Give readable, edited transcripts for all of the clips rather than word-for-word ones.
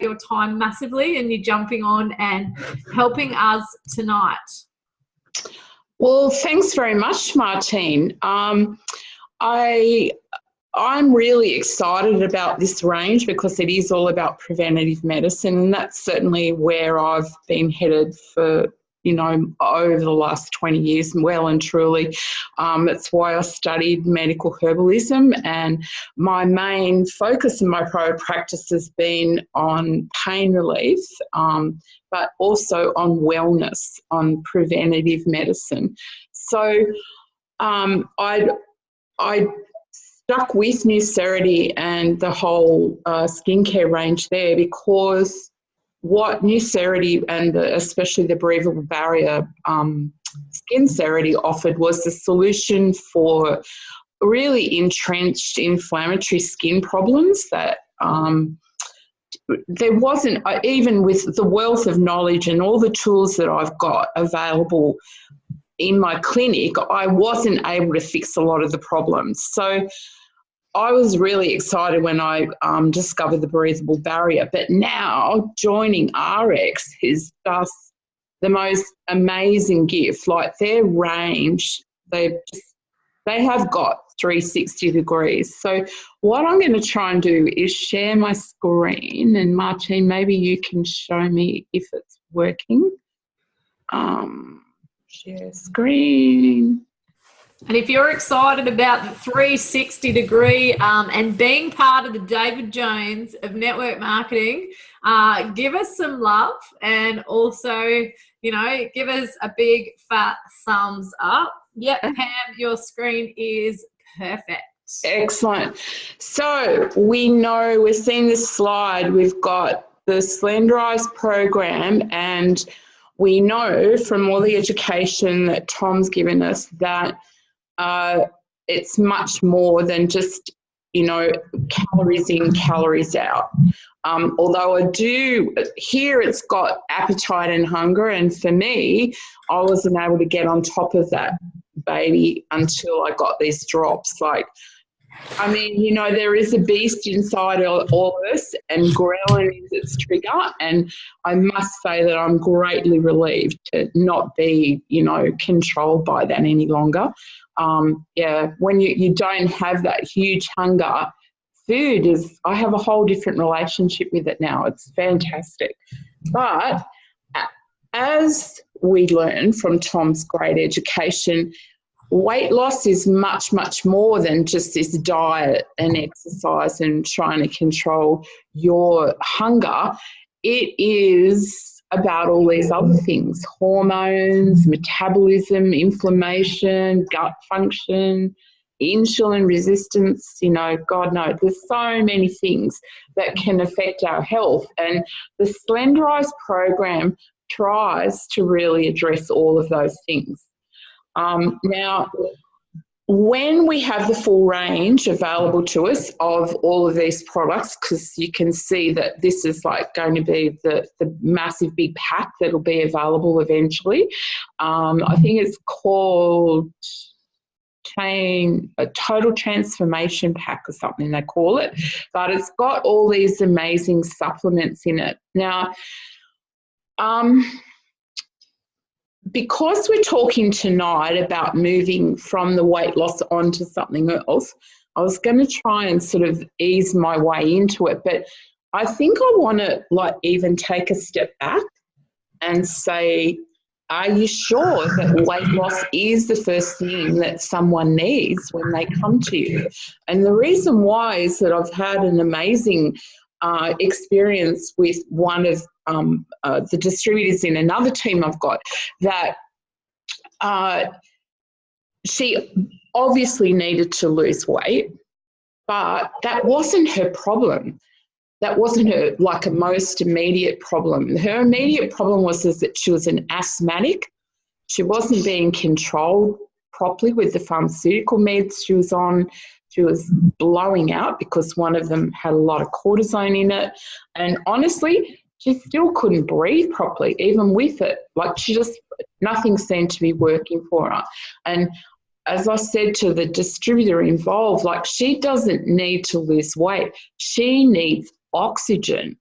your time massively and you jumping on and helping us tonight. Well, thanks very much, Martine. I'm really excited about this range because it is all about preventative medicine, and that's certainly where I've been headed for, over the last 20 years, well and truly. That's why I studied medical herbalism, and my main focus in my private practice has been on pain relief, but also on wellness, on preventative medicine. So I stuck with Nucerity and the whole skincare range there because what Nucerity and especially the breathable barrier Skincerity offered was the solution for really entrenched inflammatory skin problems that there wasn't, even with the wealth of knowledge and all the tools that I've got available in my clinic, I wasn't able to fix a lot of the problems. So I was really excited when I discovered the breathable barrier. But now joining Ariix is just the most amazing gift. Like their range, they have got 360 degrees. So what I'm going to try and do is share my screen. And Martine, maybe you can show me if it's working. Share screen. And if you're excited about the 360 degree and being part of the David Jones of network marketing, give us some love and also, give us a big fat thumbs up. Yep, Pam, your screen is perfect. Excellent. So we've seen this slide, we've got the Slenderiiz program, and we know from all the education that Tom's given us that it's much more than just, calories in, calories out. Although I do, here it's got appetite and hunger, and for me, I wasn't able to get on top of that, baby, until I got these drops. There is a beast inside all of us, and ghrelin is its trigger, and I must say that I'm greatly relieved to not be, controlled by that any longer. When you don't have that huge hunger, food is, I have a whole different relationship with it now. It's fantastic. But as we learn from Tom's great education, weight loss is much, much more than just this diet and exercise and trying to control your hunger. It is about all these other things: hormones, metabolism, inflammation, gut function, insulin resistance, God knows, there's so many things that can affect our health. And the Slenderiiz program tries to really address all of those things. Now, when we have the full range available to us of all of these products, because you can see that this is going to be the massive big pack that will be available eventually. I think it's called a Total Transformation Pack or something they call it, but it's got all these amazing supplements in it. Now, because we're talking tonight about moving from the weight loss onto something else, I was going to try and sort of ease my way into it, but I think I want to even take a step back and say, are you sure that weight loss is the first thing that someone needs when they come to you? And the reason why is that I've had an amazing experience with one of the distributors in another team I've got, that she obviously needed to lose weight, but that wasn't her problem. That wasn't her a most immediate problem. Her immediate problem was that she was an asthmatic. She wasn't being controlled properly with the pharmaceutical meds she was on. She was blowing out because one of them had a lot of cortisone in it. And honestly, she still couldn't breathe properly, even with it. Nothing seemed to be working for her. And as I said to the distributor involved, she doesn't need to lose weight. She needs oxygen.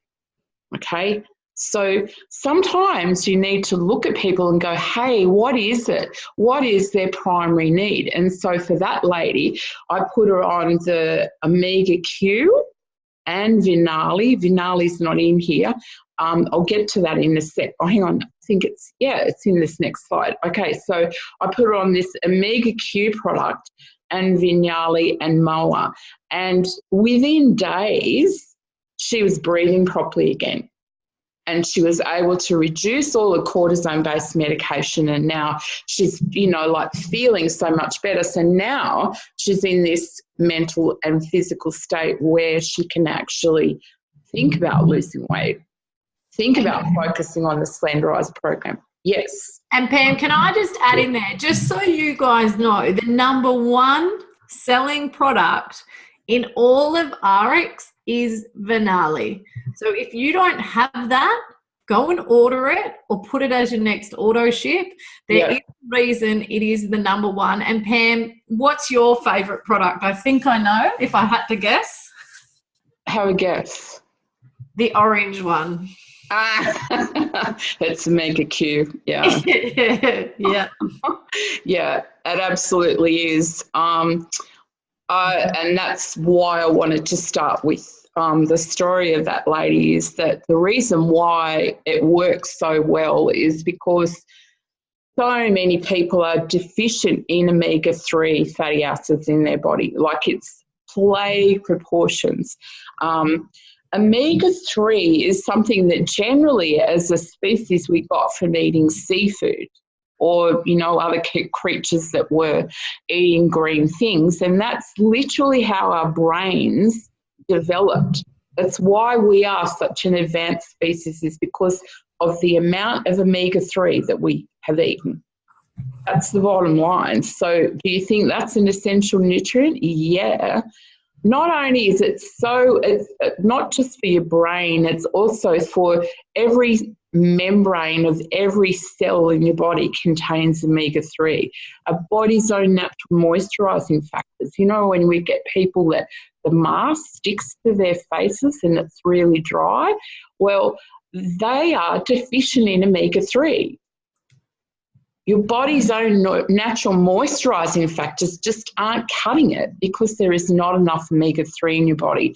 Okay. So sometimes you need to look at people and go, hey, what is it? What is their primary need? And so for that lady, I put her on the Omega Q and Vinali. Vinali's not in here. I'll get to that in a sec. Oh, hang on. I think it's in this next slide. Okay, so I put her on this Omega Q product and Vinali and Moa. And within days, she was breathing properly again. And she was able to reduce all the cortisone-based medication, and now she's, like feeling so much better. So now she's in this mental and physical state where she can actually think about losing weight, think about focusing on the Slenderiiz program. Yes. And Pam, can I just add in there, just so you guys know, the number one selling product in all of Ariix is Vinali. So if you don't have that, go and order it or put it as your next auto ship. There is a reason it is the number one. And Pam, what's your favourite product? I think I know, if I had to guess. Have a guess. The orange one. It's Omega Q. Yeah. Yeah. Yeah, it absolutely is. And that's why I wanted to start with the story of that lady, is that the reason why it works so well is because so many people are deficient in omega-3 fatty acids in their body. Like, it's plague proportions. Omega-3 is something that generally as a species we got from eating seafood or, other creatures that were eating green things. And that's literally how our brains developed. That's why we are such an advanced species, is because of the amount of omega-3 that we have eaten. That's the bottom line. So do you think that's an essential nutrient? Yeah. Not only is it's not just for your brain, it's also for every membrane of every cell in your body contains omega-3. Our body's own natural moisturising factors. When we get people that the mask sticks to their faces and it's really dry, well, they are deficient in omega-3. Your body's own natural moisturising factors just aren't cutting it because there is not enough omega-3 in your body.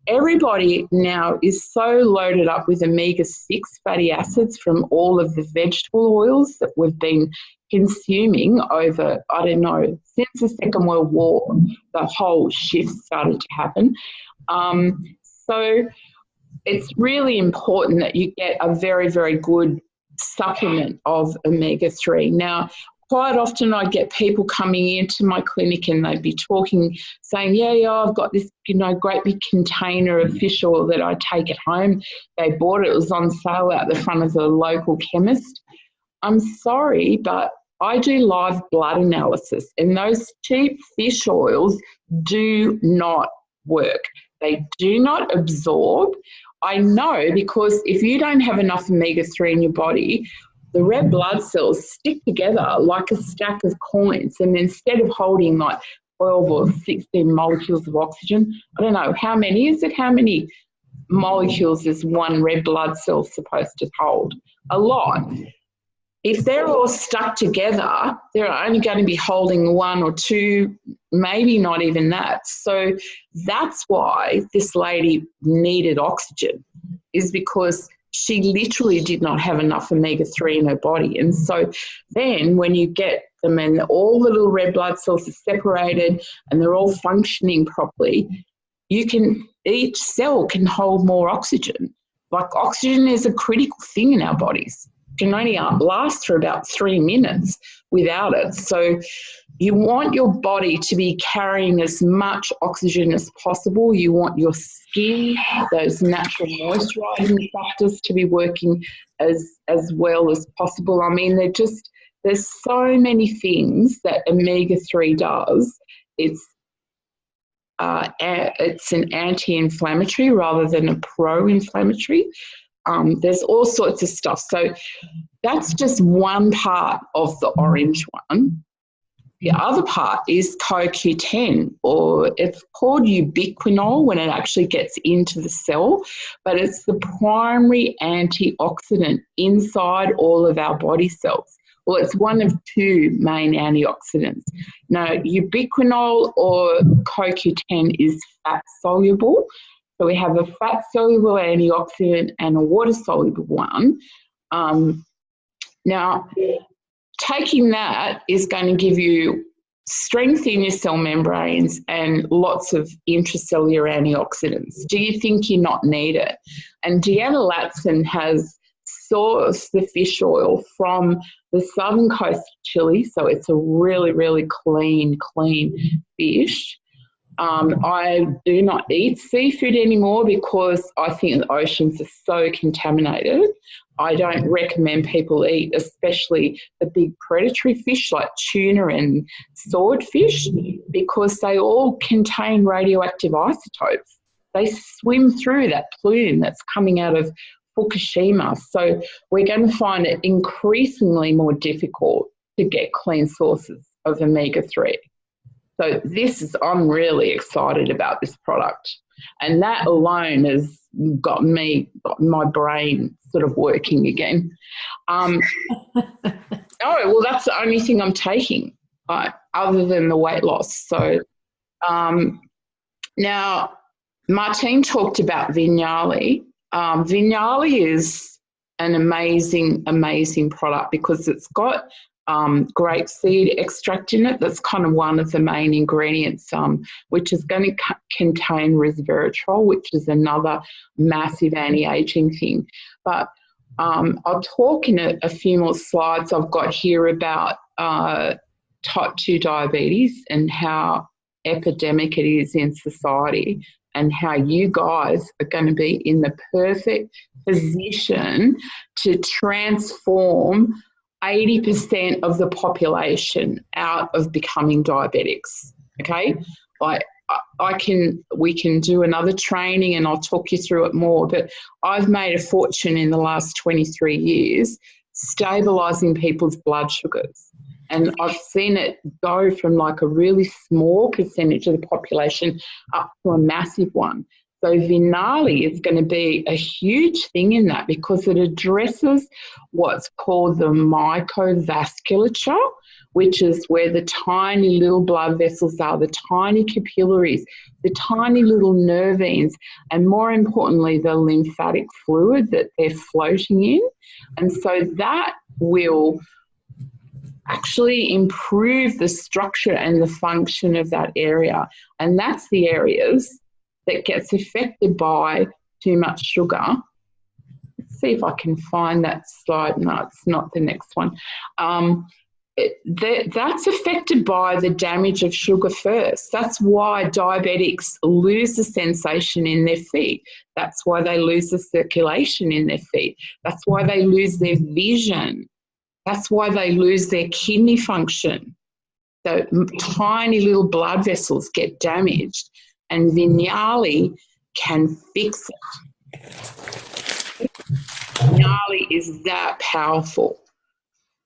Everybody now is so loaded up with omega-6 fatty acids from all of the vegetable oils that we've been consuming over, since the Second World War, the whole shift started to happen. So it's really important that you get a very, very good supplement of omega-3. Now, quite often I get people coming into my clinic and they'd be saying, I've got this, great big container of fish oil that I take at home. They bought it. It was on sale out the front of the local chemist. I'm sorry, but I do live blood analysis, and those cheap fish oils do not work. They do not absorb. I know, because if you don't have enough omega-3 in your body, the red blood cells stick together like a stack of coins, and instead of holding like 12 or 16 molecules of oxygen, I don't know, how many is it? How many molecules is one red blood cell supposed to hold? A lot. If they're all stuck together, they're only going to be holding one or two, maybe not even that. So that's why this lady needed oxygen, is because she literally did not have enough omega-3 in her body. And so then when you get them and all the little red blood cells are separated and they're all functioning properly, each cell can hold more oxygen. Like, oxygen is a critical thing in our bodies. Can only last for about 3 minutes without it. So you want your body to be carrying as much oxygen as possible. You want your skin, those natural moisturising factors, to be working as well as possible. I mean, there's so many things that omega-3 does. It's an anti-inflammatory rather than a pro-inflammatory. There's all sorts of stuff. So that's just one part of the orange one. The other part is CoQ10, or it's called ubiquinol when it actually gets into the cell, but it's the primary antioxidant inside all of our body cells. Well, it's one of two main antioxidants. Now, ubiquinol or CoQ10 is fat-soluble. So we have a fat-soluble antioxidant and a water-soluble one. Now, taking that is going to give you strength in your cell membranes and lots of intracellular antioxidants. Do you think you not need it? And Deanna Latson has sourced the fish oil from the southern coast of Chile, so it's a really, really clean fish. I do not eat seafood anymore because I think the oceans are so contaminated. I don't recommend people eat, especially the big predatory fish like tuna and swordfish, because they all contain radioactive isotopes. They swim through that plume that's coming out of Fukushima. So we're going to find it increasingly more difficult to get clean sources of omega-3. So I'm really excited about this product. And that alone has got my brain sort of working again. No, well, that's the only thing I'm taking, other than the weight loss. So now Martine talked about Vignali. Vignali is an amazing product because it's got grapeseed extract in it. That's kind of one of the main ingredients, which is going to contain resveratrol, which is another massive anti-aging thing. But I'll talk in a few more slides I've got here about type 2 diabetes and how epidemic it is in society, and how you guys are going to be in the perfect position to transform 80% of the population out of becoming diabetics. Okay, we can do another training and I'll talk you through it more, but I've made a fortune in the last 23 years stabilizing people's blood sugars. And I've seen it go from like a really small percentage of the population up to a massive one. So Vignali is going to be a huge thing in that because it addresses what's called the microvasculature, which is where the tiny little blood vessels are, the tiny capillaries, the tiny little nervines, and more importantly, the lymphatic fluid that they're floating in. And so that will actually improve the structure and the function of that area. And that's the areas that gets affected by too much sugar. Let's see if I can find that slide. No, it's not the next one. That's affected by the damage of sugar first. That's why diabetics lose the sensation in their feet. That's why they lose the circulation in their feet. That's why they lose their vision. That's why they lose their kidney function. So tiny little blood vessels get damaged, and Vignali can fix it. Vignali is that powerful.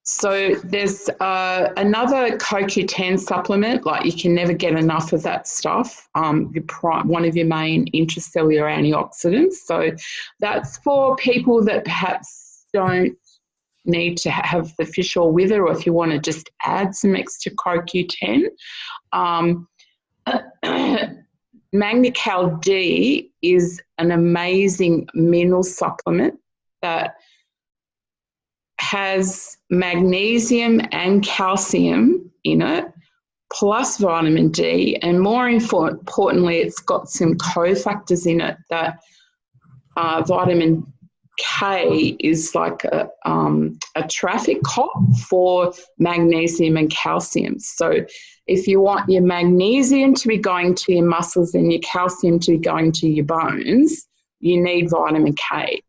So there's another CoQ10 supplement, like you can never get enough of that stuff, one of your main intracellular antioxidants. So that's for people that perhaps don't need to have the fish oil with it, or if you want to just add some extra CoQ10. Magnecal D is an amazing mineral supplement that has magnesium and calcium in it, plus vitamin D, and more importantly, it's got some cofactors in it that vitamin K is like a traffic cop for magnesium and calcium. So if you want your magnesium to be going to your muscles and your calcium to be going to your bones, you need vitamin K.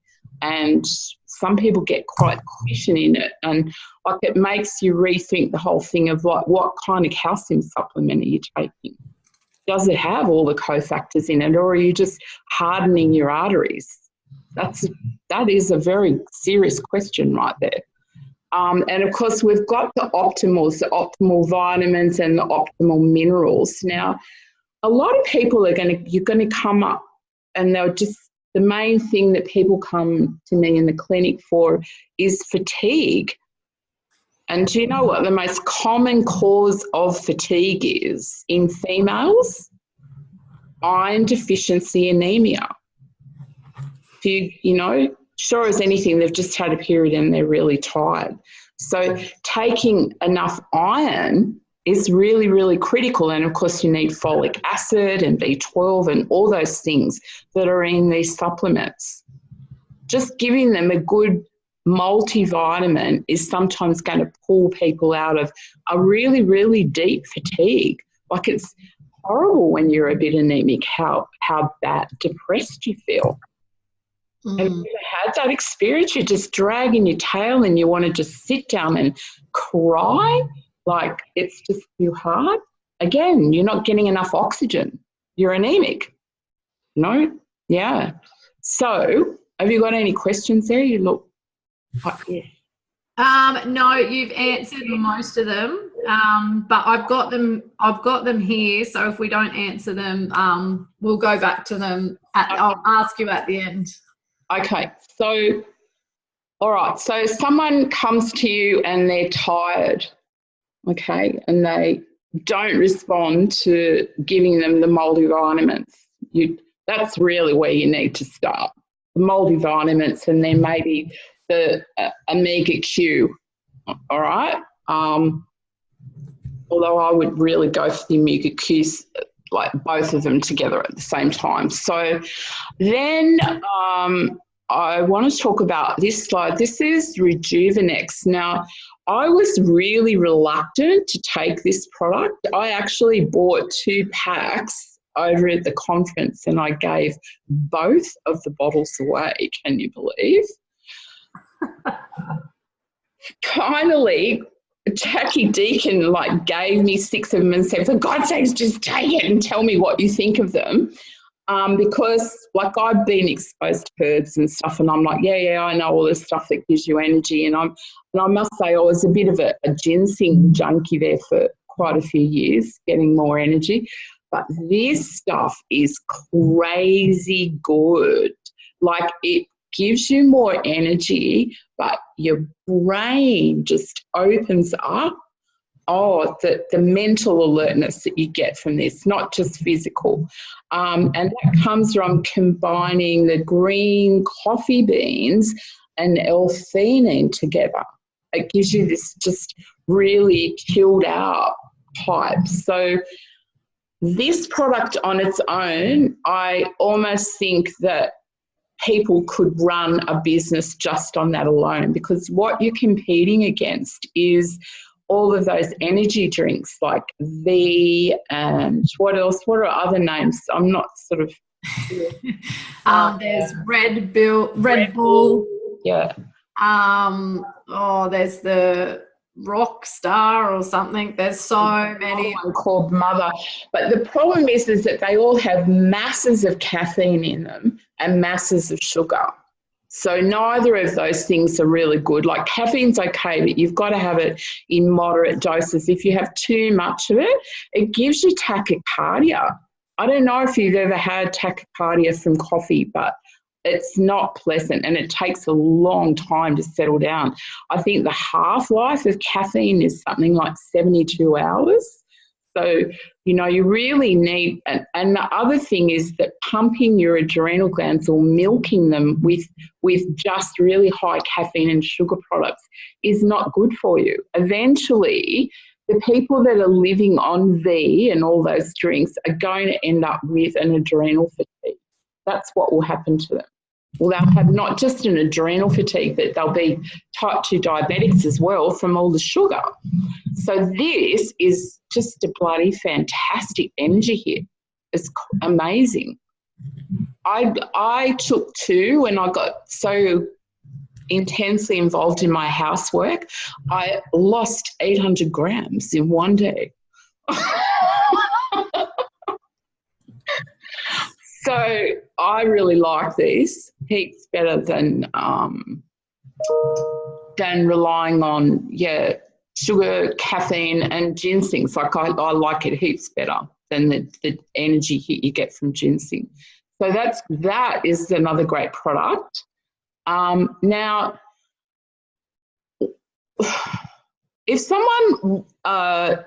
And some people get quite deficient in it, and like it makes you rethink the whole thing of like, what kind of calcium supplement are you taking? Does it have all the cofactors in it, or are you just hardening your arteries? That is a very serious question right there. And of course, we've got the optimal vitamins and the optimal minerals. Now, a lot of people you're going to come up and the main thing that people come to me in the clinic for is fatigue. And do you know what the most common cause of fatigue is in females? Iron deficiency anemia. Sure as anything, they've just had a period and they're really tired. So taking enough iron is really, really critical. And, of course, you need folic acid and B12 and all those things that are in these supplements. Just giving them a good multivitamin is sometimes going to pull people out of a really, really deep fatigue. Like, it's horrible when you're a bit anemic how bad, depressed you feel. Have you ever had that experience? You're just dragging your tail and you want to just sit down and cry? Like, it's just too hard. Again, you're not getting enough oxygen. You're anemic. Yeah. So, have you got any questions there? You look like, yeah. No, you've answered most of them, but I've got them here. So if we don't answer them, we'll go back to them. I'll ask you at the end. Okay. So, all right. So someone comes to you and they're tired, okay, and they don't respond to giving them the multivitamins. That's really where you need to start. The multivitamins, and then maybe the omega Q, all right? Although I would really go for the omega Qs, like both of them together at the same time. So then I want to talk about this slide. This is Rejuvenex. Now, I was really reluctant to take this product. I actually bought 2 packs over at the conference and I gave both of the bottles away. Can you believe? Finally, Jackie Deacon gave me 6 of them and said, for God's sakes, just take it and tell me what you think of them. Because I've been exposed to herbs and stuff, and I'm like, yeah, I know all this stuff that gives you energy. And I must say I was a bit of a ginseng junkie there for quite a few years, getting more energy. But this stuff is crazy good. It gives you more energy, but your brain just opens up. Oh, the mental alertness that you get from this, not just physical. And that comes from combining the green coffee beans and L-theanine together. It gives you this just really chilled out type. So this product on its own, I almost think that people could run a business just on that alone, because what you're competing against is all of those energy drinks like V and what else? What are other names? I'm not sort of... there's Red Bull. Yeah. There's the Rock Star or something. There's so many. One called Mother. But the problem is that they all have masses of caffeine in them and masses of sugar. So neither of those things are really good. Caffeine's okay, but you've got to have it in moderate doses. If you have too much of it, it gives you tachycardia. I don't know if you've ever had tachycardia from coffee, but it's not pleasant and it takes a long time to settle down. I think the half-life of caffeine is something like 72 hours. So, you really need, and the other thing is that pumping your adrenal glands or milking them with just really high caffeine and sugar products is not good for you. Eventually, the people that are living on V and all those drinks are going to end up with an adrenal fatigue. That's what will happen to them. Well, they'll have not just an adrenal fatigue, but they'll be type 2 diabetics as well from all the sugar. So this is just a bloody fantastic energy hit. It's amazing. I took 2 when I got so intensely involved in my housework. I lost 800 grams in one day. So I really like these. Heaps better than than relying on, sugar, caffeine and ginseng. So I like it heaps better than the energy hit you get from ginseng. So that is another great product. Now, if someone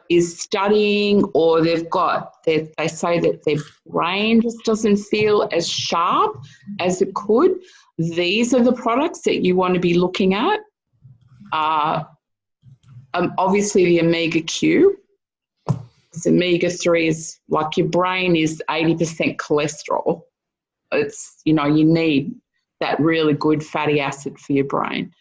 is studying or they say that their brain just doesn't feel as sharp as it could, these are the products that you want to be looking at. Obviously the omega Q. This omega-3 is like your brain is 80% cholesterol. It's, you need that really good fatty acid for your brain.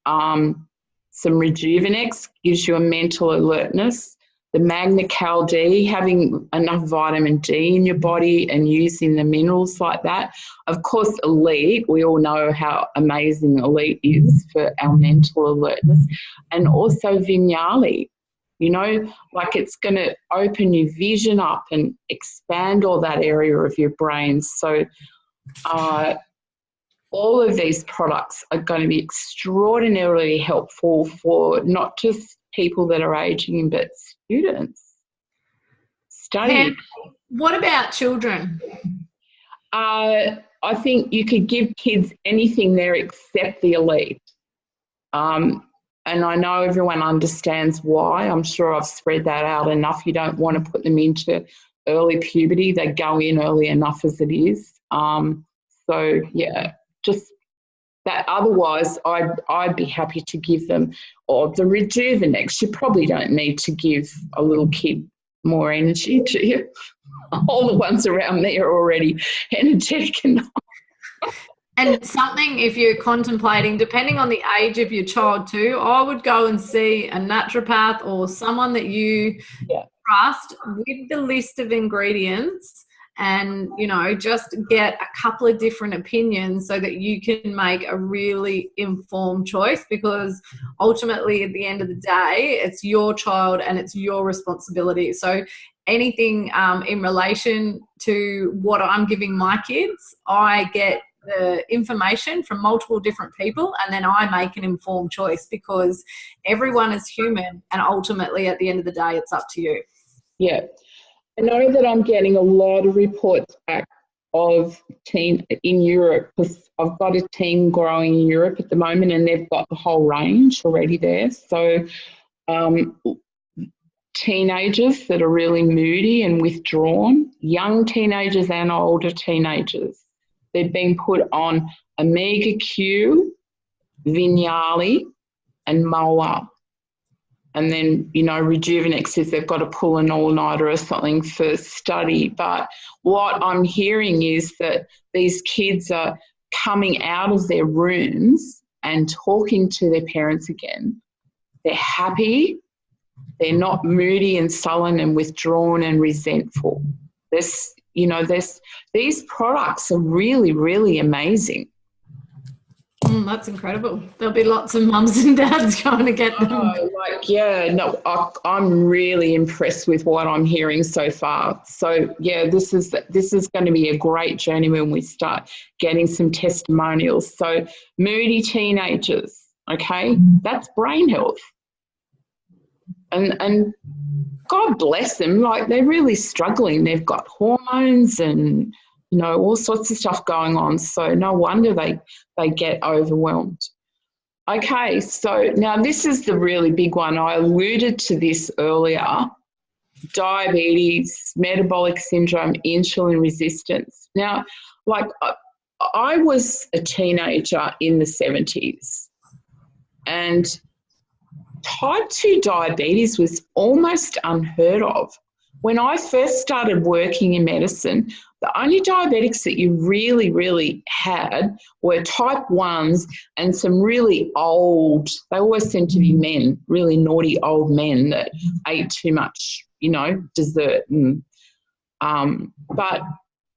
Some Rejuvenex gives you a mental alertness. The Magna-Cal D, having enough vitamin D in your body and using the minerals like that. Of course, Elite, we all know how amazing Elite is for our mental alertness. And also Vignali, like it's going to open your vision up and expand all that area of your brain. So all of these products are going to be extraordinarily helpful for not just people that are aging, but students studying. What about children? I think you could give kids anything there except the Elite. And I know everyone understands why. I'm sure I've spread that out enough. You don't want to put them into early puberty. They go in early enough as it is. So, yeah, just that. Otherwise, I'd be happy to give them, or the Rejuvenex. You probably don't need to give a little kid more energy, do you? All the ones around me are already energetic enough. And something, if you're contemplating, depending on the age of your child too, I would go and see a naturopath or someone that you trust with the list of ingredients and, just get a couple of different opinions so that you can make a really informed choice, because ultimately at the end of the day, it's your child and it's your responsibility. So anything in relation to what I'm giving my kids, I get the information from multiple different people and then I make an informed choice, because everyone is human and ultimately at the end of the day it's up to you. Yeah. I know that I'm getting a lot of reports back of teen in Europe, because I've got a team growing in Europe at the moment and they've got the whole range already there. So teenagers that are really moody and withdrawn, young teenagers and older teenagers, they've been put on Omega Q, Vignali and Moa. And then, Rejuvenex is they've got to pull an all-nighter or something for study. But what I'm hearing is that these kids are coming out of their rooms and talking to their parents again. They're happy. They're not moody and sullen and withdrawn and resentful. These products are really, really amazing. That's incredible. There'll be lots of mums and dads going to get them. I'm really impressed with what I'm hearing so far. So, this is going to be a great journey when we start getting some testimonials. So, moody teenagers, okay, that's brain health. And God bless them, like they're really struggling. They've got hormones and, all sorts of stuff going on. So no wonder they get overwhelmed. Okay, so now this is the really big one. I alluded to this earlier. Diabetes, metabolic syndrome, insulin resistance. Now, like I was a teenager in the 70s and type 2 diabetes was almost unheard of. When I first started working in medicine, the only diabetics that you really, really had were type 1s and some really old, they always seemed to be men, really naughty old men that ate too much, dessert. And, but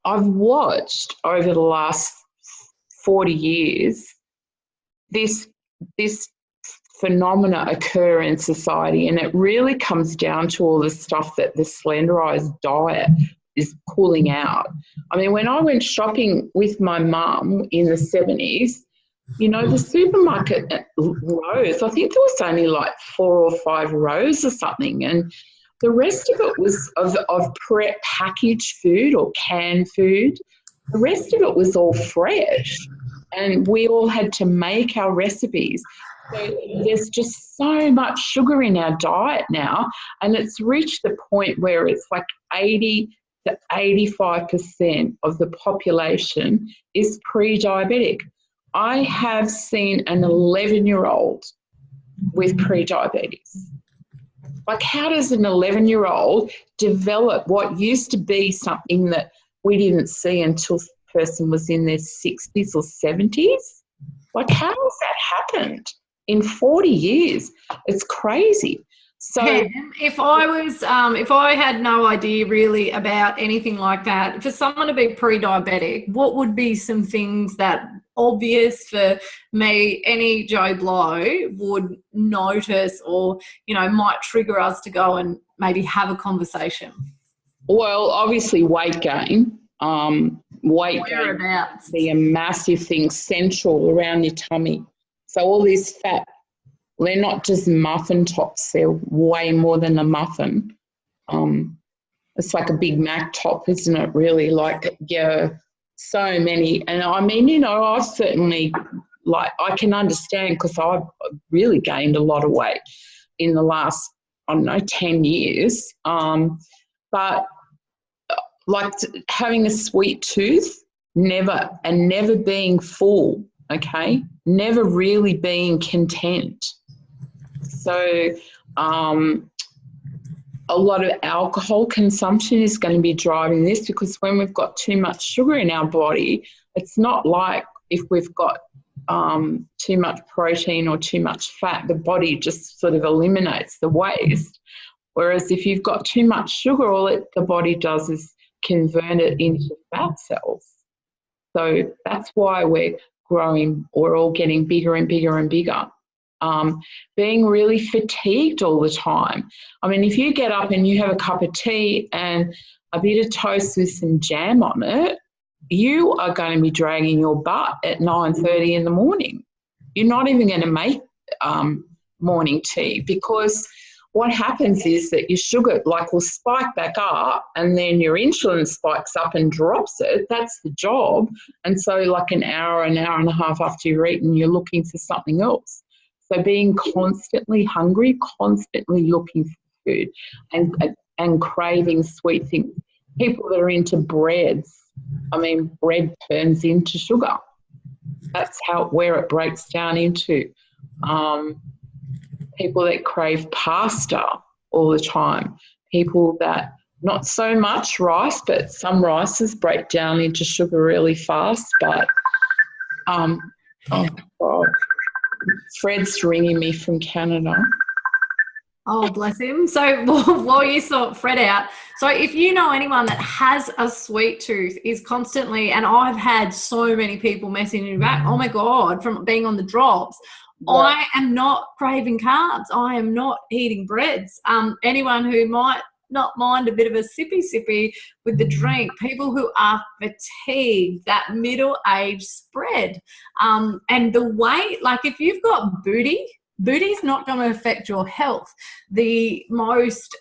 I've watched over the last 40 years this phenomena occur in society, and it really comes down to all the stuff that the Slenderiiz diet is pulling out. I mean, when I went shopping with my mum in the 70s, You know, the supermarket rows, I think there was only like 4 or 5 rows or something, and the rest of it was of packaged food or canned food. The rest of it was all fresh, and we all had to make our recipes. So there's just so much sugar in our diet now, and it's reached the point where it's like 80 to 85% of the population is pre-diabetic. I have seen an 11-year-old with pre-diabetes. Like, how does an 11-year-old develop what used to be something that we didn't see until the person was in their 60s or 70s? Like, how has that happened in 40 years? It's crazy. So if I had no idea really about anything like that, for someone to be pre-diabetic, what would be some things that obvious for me, any Joe Blow would notice, or, you know, might trigger us to go and maybe have a conversation? Well, obviously weight gain. Weight gain Whereabouts? be a massive thing, central around your tummy. So all this fat, they're not just muffin tops, they're way more than a muffin. It's like a Big Mac top, isn't it, really? Like, yeah, so many. And I mean, you know, I've certainly, like, I can understand, because I've really gained a lot of weight in the last, I don't know, 10 years. But like having a sweet tooth, never being full, okay? Never really being content. So a lot of alcohol consumption is going to be driving this, because when we've got too much sugar in our body, it's not like if we've got too much protein or too much fat, the body just sort of eliminates the waste. Whereas if you've got too much sugar, all the body does is convert it into fat cells. So that's why we're all getting bigger and bigger and bigger. Being really fatigued all the time. I mean, if you get up and you have a cup of tea and a bit of toast with some jam on it, you are going to be dragging your butt at 9:30 in the morning. You're not even going to make morning tea, because what happens is that your sugar will spike back up, and then your insulin spikes up and drops it. That's the job. And so like an hour and a half after you've eaten, you're looking for something else. So being constantly hungry, constantly looking for food and craving sweet things. People that are into breads, I mean, bread turns into sugar. That's where it breaks down into. People that crave pasta all the time. People that, not so much rice, but some rices break down into sugar really fast. But, oh, God. Fred's ringing me from Canada. Oh, bless him. So while you sort Fred out, so if you know anyone that has a sweet tooth, is constantly, and I've had so many people messaging me back, oh my God, from being on the drops, yeah. I am not craving carbs. I am not eating breads. Anyone who might not mind a bit of a sippy with the drink, people who are fatigued, that middle age spread. And the weight, like if you've got booty's not going to affect your health. The most,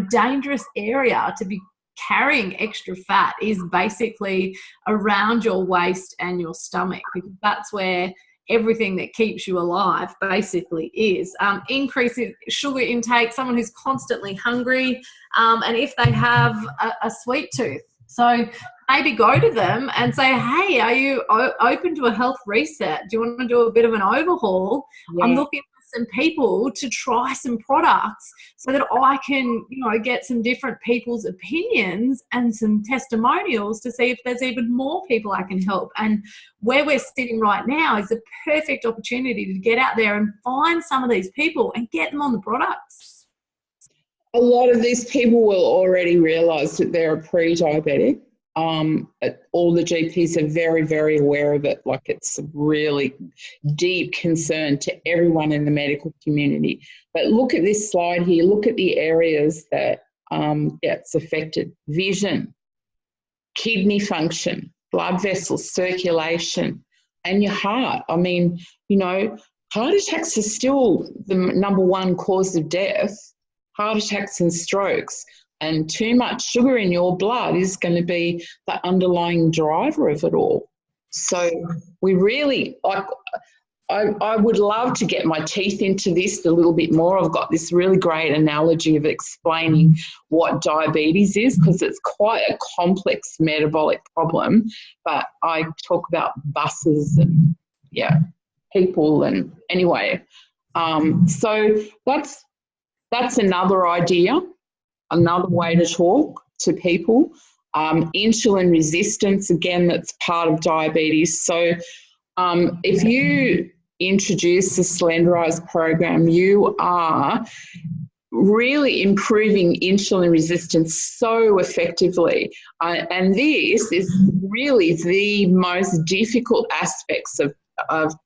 dangerous area to be carrying extra fat is basically around your waist and your stomach, because that's where everything that keeps you alive basically is. Increasing sugar intake, someone who's constantly hungry, and if they have a sweet tooth. So maybe go to them and say, hey, are you open to a health reset? Do you want to do a bit of an overhaul? Yeah. I'm looking for some people to try some products so that I can, get some different people's opinions and some testimonials to see if there's even more people I can help. And where we're sitting right now is a perfect opportunity to get out there and find some of these people and get them on the products. A lot of these people will already realise that they're a pre-diabetic. All the GPs are very, very aware of it. Like, it's a really deep concern to everyone in the medical community. But look at this slide here. Look at the areas that gets affected. Vision, kidney function, blood vessels, circulation, and your heart. I mean, you know, heart attacks are still the number one cause of death, heart attacks and strokes. And too much sugar in your blood is going to be the underlying driver of it all. So we really, I would love to get my teeth into this a little bit more. I've got this really great analogy of explaining what diabetes is, because it's quite a complex metabolic problem. But I talk about buses and, people. And anyway, so that's another idea, another way to talk to people. Insulin resistance, again, that's part of diabetes. So if you introduce the Slenderiiz program, you are really improving insulin resistance so effectively. And this is really the most difficult aspects of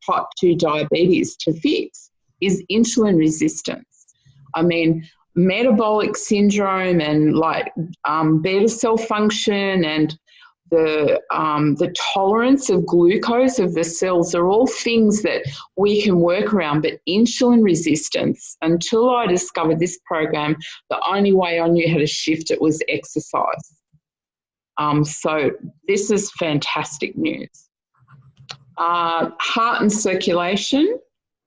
type 2 diabetes to fix, is insulin resistance. I mean, metabolic syndrome and like beta cell function and the tolerance of glucose of the cells are all things that we can work around. But insulin resistance, until I discovered this program, the only way I knew how to shift it was exercise. So this is fantastic news. Heart and circulation.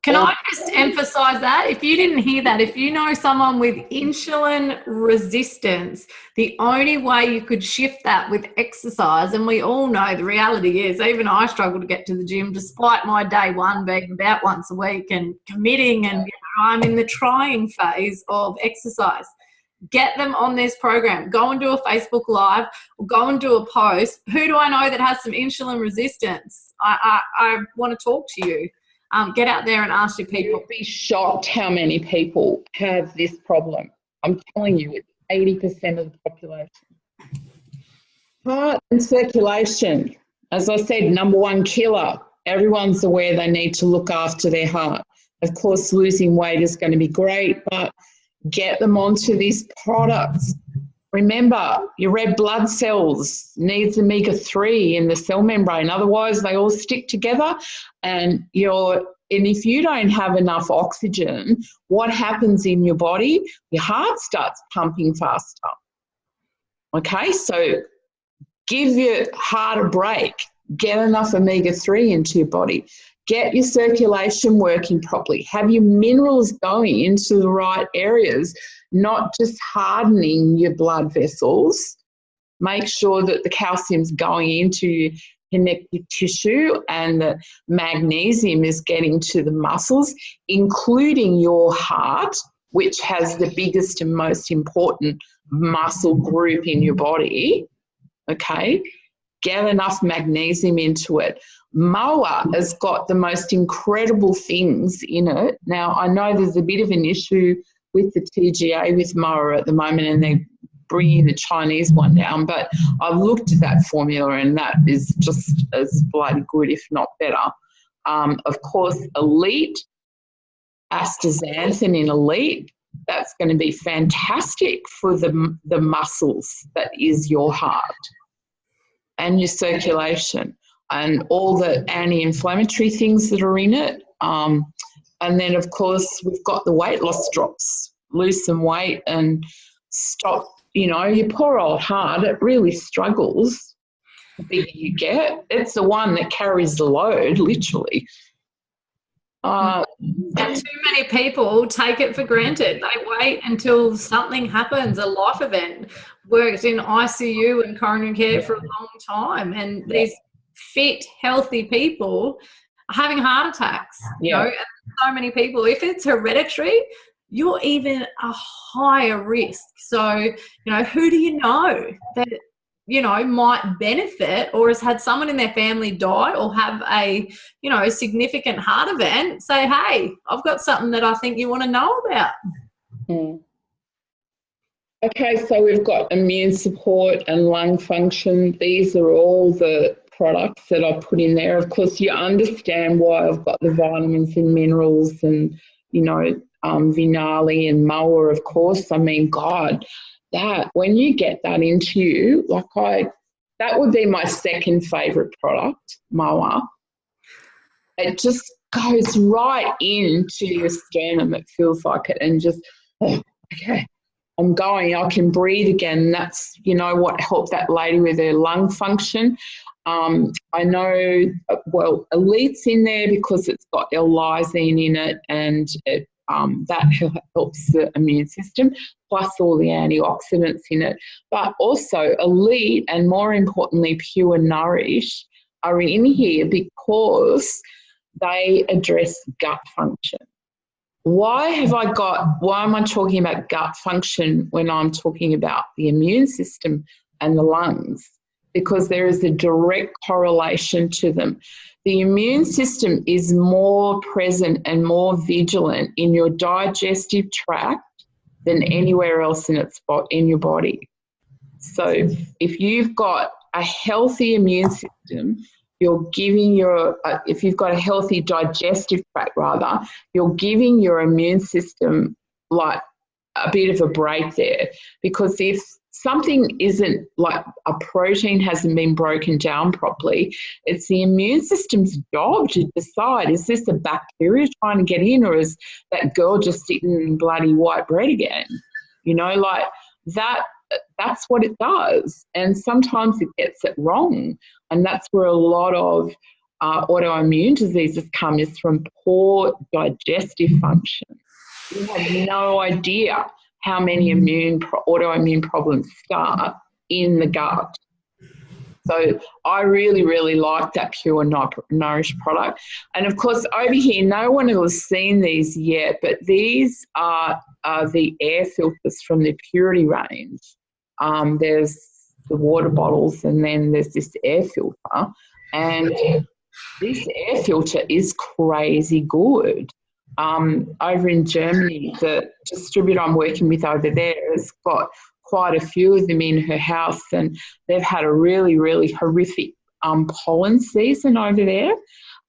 Can I just emphasize that? If you didn't hear that, if you know someone with insulin resistance, the only way you could shift that with exercise, and we all know the reality is, even I struggle to get to the gym despite my day one being about once a week and committing, and I'm in the trying phase of exercise. Get them on this program. Go and do a Facebook Live, or go and do a post. Who do I know that has some insulin resistance? I want to talk to you. Get out there and ask your people. You'll be shocked how many people have this problem. I'm telling you, it's 80% of the population. Heart and circulation, as I said, number one killer. Everyone's aware they need to look after their heart. Of course, losing weight is going to be great, but get them onto these products. Remember, your red blood cells needs omega-3 in the cell membrane. Otherwise, they all stick together, and if you don't have enough oxygen, what happens in your body? Your heart starts pumping faster. Okay, so give your heart a break. Get enough omega-3 into your body. Get your circulation working properly. Have your minerals going into the right areas, not just hardening your blood vessels. Make sure that the calcium's going into connective tissue and the magnesium is getting to the muscles, including your heart, which has the biggest and most important muscle group in your body. Okay? Get enough magnesium into it. Moa has got the most incredible things in it. Now, I know there's a bit of an issue with the TGA with Moa at the moment, and they're bringing the Chinese one down, but I've looked at that formula and that is just as bloody good, if not better. Of course, Elite, astaxanthin in Elite, that's going to be fantastic for the muscles that is your heart and your circulation and all the anti-inflammatory things that are in it. And then, of course, we've got the weight loss drops. Lose some weight and stop, your poor old heart, it really struggles the bigger you get. It's the one that carries the load, literally. And too many people take it for granted. They wait until something happens, a life event. Worked in ICU and coronary care for a long time, and these fit, healthy people are having heart attacks. And so many people, if it's hereditary, you're even a higher risk. So, who do you know that, might benefit or has had someone in their family die or have a significant heart event? Say, hey, I've got something that I think you want to know about. Okay, so we've got immune support and lung function. These are all the products that I put in there. Of course, you understand why I've got the vitamins and minerals and, Vinali and Moa, of course. I mean, God, that when you get that into you, that would be my second favourite product, Moa. it just goes right into your sternum. It feels like it, and just, oh, okay, I'm going, I can breathe again. That's, you know, what helped that lady with her lung function. I know, well, Elite's in there because it's got L-lysine in it, and it, that helps the immune system, plus all the antioxidants in it. But also Elite, and more importantly Pure Nourish, are in here because they address gut function. Why am I talking about gut function when I'm talking about the immune system and the lungs? Because there is a direct correlation to them. The immune system is more present and more vigilant in your digestive tract than anywhere else in your body. So if you've got a healthy immune system, you're giving if you've got a healthy digestive tract rather, you're giving your immune system like a bit of a break there. Because if something isn't, like a protein hasn't been broken down properly, it's the immune system's job to decide, is this a bacteria trying to get in, or is that girl just eating in bloody white bread again? You know, like that's what it does. And sometimes it gets it wrong. And that's where a lot of autoimmune diseases come, is from poor digestive function. You have no idea how many autoimmune problems start in the gut. So I really, really like that Pure Nourish product. And, of course, over here, no one has seen these yet, but these are the air filters from the Purity range. There's the water bottles, and then there's this air filter. And this air filter is crazy good. Over in Germany, the distributor I'm working with over there has got quite a few of them in her house, and they've had a really, really horrific pollen season over there,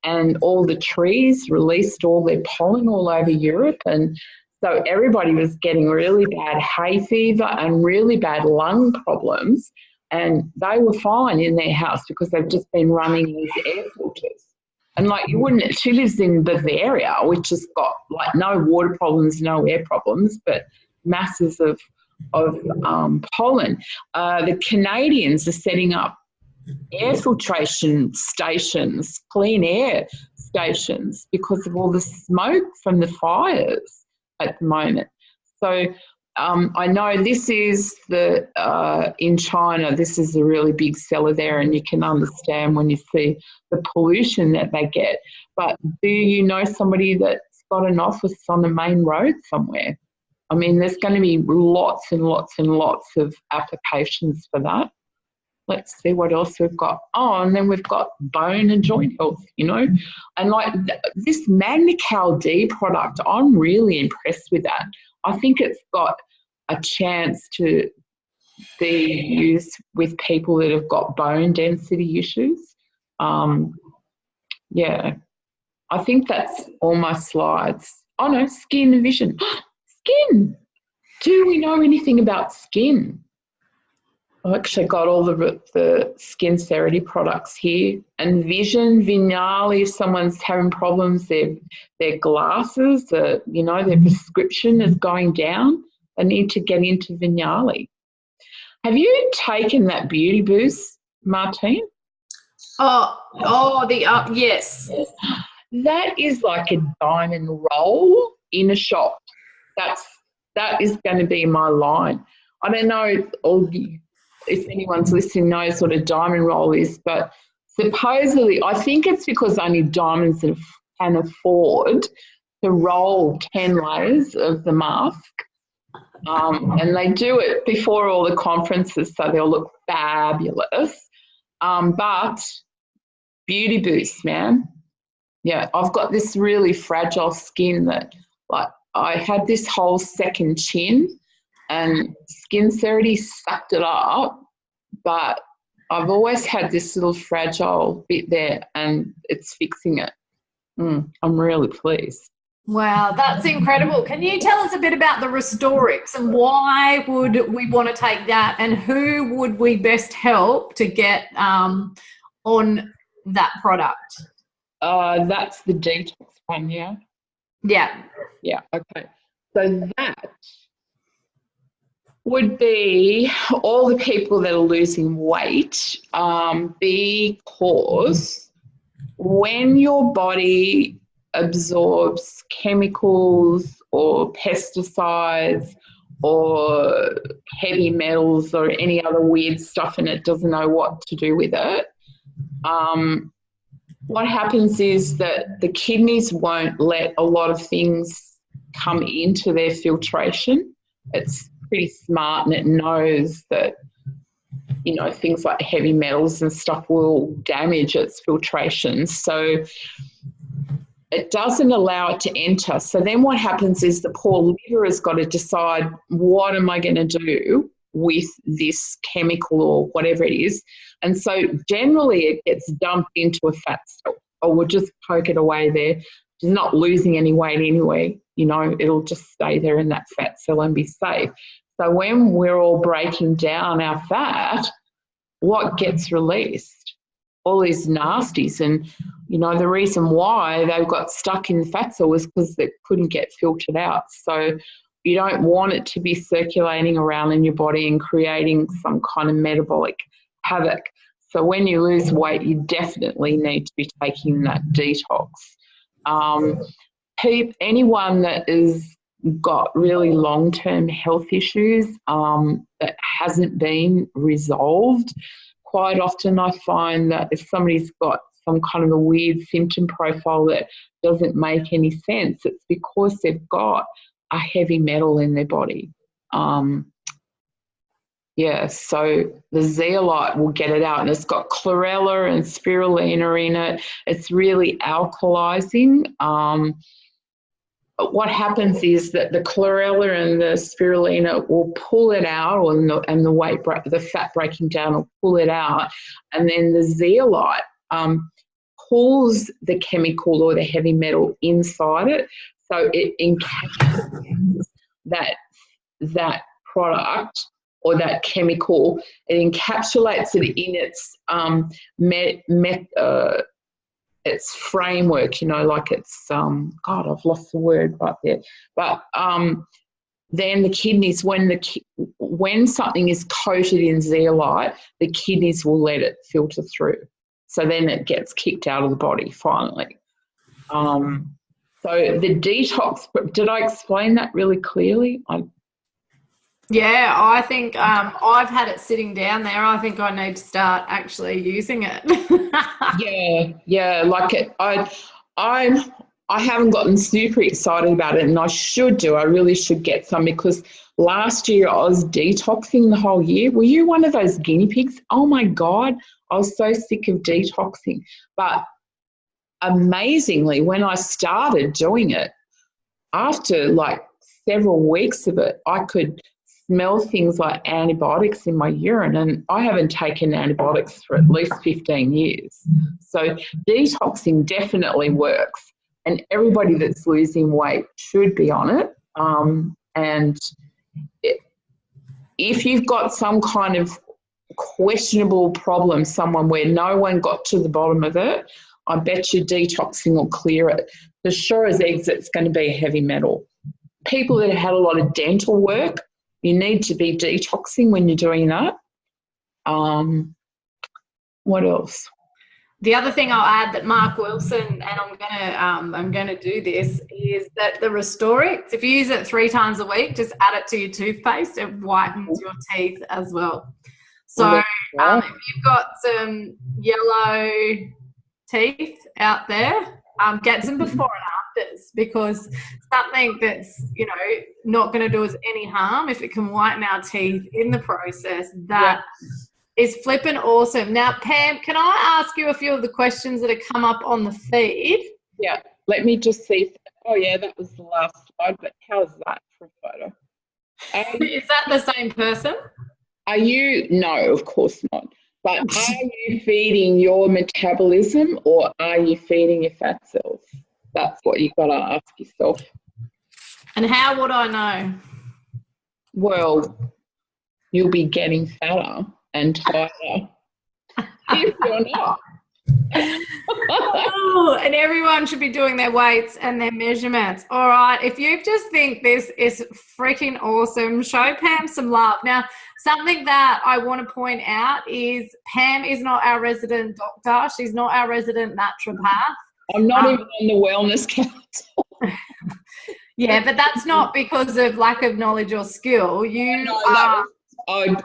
and all the trees released all their pollen all over Europe, and so everybody was getting really bad hay fever and really bad lung problems, and they were fine in their house because they've just been running these air filters. And like, you wouldn't, she lives in Bavaria, which has got like no water problems, no air problems, but masses of pollen. The Canadians are setting up air filtration stations, clean air stations, because of all the smoke from the fires at the moment. So I know this is in China, this is a really big seller there, and you can understand when you see the pollution that they get. But do you know somebody that's got an office on the main road somewhere? I mean, there's going to be lots and lots and lots of applications for that. Let's see what else we've got. Oh, and then we've got bone and joint health, you know. And like this Magnical D product, I'm really impressed with that. I think it's got a chance to be used with people that have got bone density issues. Yeah, I think that's all my slides. Oh no, skin and vision. Skin. Do we know anything about skin? I've actually got all the Slenderiiz products here. And vision, Vignali, if someone's having problems, their glasses, their prescription is going down, they need to get into Vignali. Have you taken that Beauty Boost, Martine? Yes. That is like a diamond roll in a shop. That is going to be my line. I don't know if anyone's listening knows what a diamond roll is, but supposedly, I think it's because only diamonds can afford to roll 10 layers of the mask. And they do it before all the conferences, so they'll look fabulous. But Beauty Boost, man. Yeah, I've got this really fragile skin that, like, I had this whole second chin, and Slenderiiz sucked it up, but I've always had this little fragile bit there, and it's fixing it. I'm really pleased. Wow, that's incredible. Can you tell us a bit about the Restorix and why would we want to take that, and who would we best help to get on that product? That's the detox one, yeah? Yeah. Yeah, okay. So that would be all the people that are losing weight, because when your body absorbs chemicals or pesticides or heavy metals or any other weird stuff and it doesn't know what to do with it, what happens is that the kidneys won't let a lot of things come into their filtration. It's pretty smart and it knows that, you know, things like heavy metals and stuff will damage its filtration. So it doesn't allow it to enter. So then what happens is the poor liver has got to decide, what am I going to do with this chemical or whatever it is? And so generally it gets dumped into a fat cell, or we'll just poke it away there. It's not losing any weight anyway, you know, it'll just stay there in that fat cell and be safe. So when we're all breaking down our fat, what gets released? All these nasties. And, you know, the reason why they got stuck in the fat cell was because they couldn't get filtered out. So you don't want it to be circulating around in your body and creating some kind of metabolic havoc. So when you lose weight, you definitely need to be taking that detox. Anyone that is got really long-term health issues that hasn't been resolved, quite often I find that if somebody's got some kind of a weird symptom profile that doesn't make any sense, it's because they've got a heavy metal in their body. So the zeolite will get it out, and it's got chlorella and spirulina in it. It's really alkalizing. But what happens is that the chlorella and the spirulina will pull it out, and the fat breaking down will pull it out, and then the zeolite pulls the chemical or the heavy metal inside it, so it encapsulates that product or that chemical. It encapsulates it in its framework, you know, like it's God, I've lost the word right there. But then the kidneys, when something is coated in zeolite, the kidneys will let it filter through. So then it gets kicked out of the body finally. So the detox, did I explain that really clearly? Yeah, I think I've had it sitting down there. I think I need to start actually using it. Yeah. Like I haven't gotten super excited about it, and I should do. I really should get some, because last year I was detoxing the whole year. Were you one of those guinea pigs? Oh my God, I was so sick of detoxing. But amazingly, when I started doing it, after like several weeks of it, I could smell things like antibiotics in my urine, and I haven't taken antibiotics for at least 15 years. So detoxing definitely works, and everybody that's losing weight should be on it. And if you've got some kind of questionable problem, someone where no one got to the bottom of it, I bet you detoxing will clear it. The sure as eggs, it's going to be heavy metal. People that have had a lot of dental work, you need to be detoxing when you're doing that. What else? The other thing I'll add that Mark Wilson, and I'm gonna do this, is that the Restorix, if you use it 3 times a week, just add it to your toothpaste. It whitens your teeth as well. So if you've got some yellow teeth out there, get some before and afters, because something that's, you know, not going to do us any harm, if it can whiten our teeth in the process, that is flipping awesome. Now, Pam, can I ask you a few of the questions that have come up on the feed? Yeah, let me just see. Oh yeah, that was the last slide, but how's that for a photo? Is that the same person? Are you? No, of course not. But are you feeding your metabolism, or are you feeding your fat cells? That's what you've got to ask yourself. And how would I know? Well, you'll be getting fatter and tighter if you're not. Oh, and everyone should be doing their weights and their measurements. All right. If you just think this is freaking awesome, show Pam some love. Now, something that I want to point out is Pam is not our resident doctor. She's not our resident naturopath. I'm not even on the wellness council. Yeah, but that's not because of lack of knowledge or skill.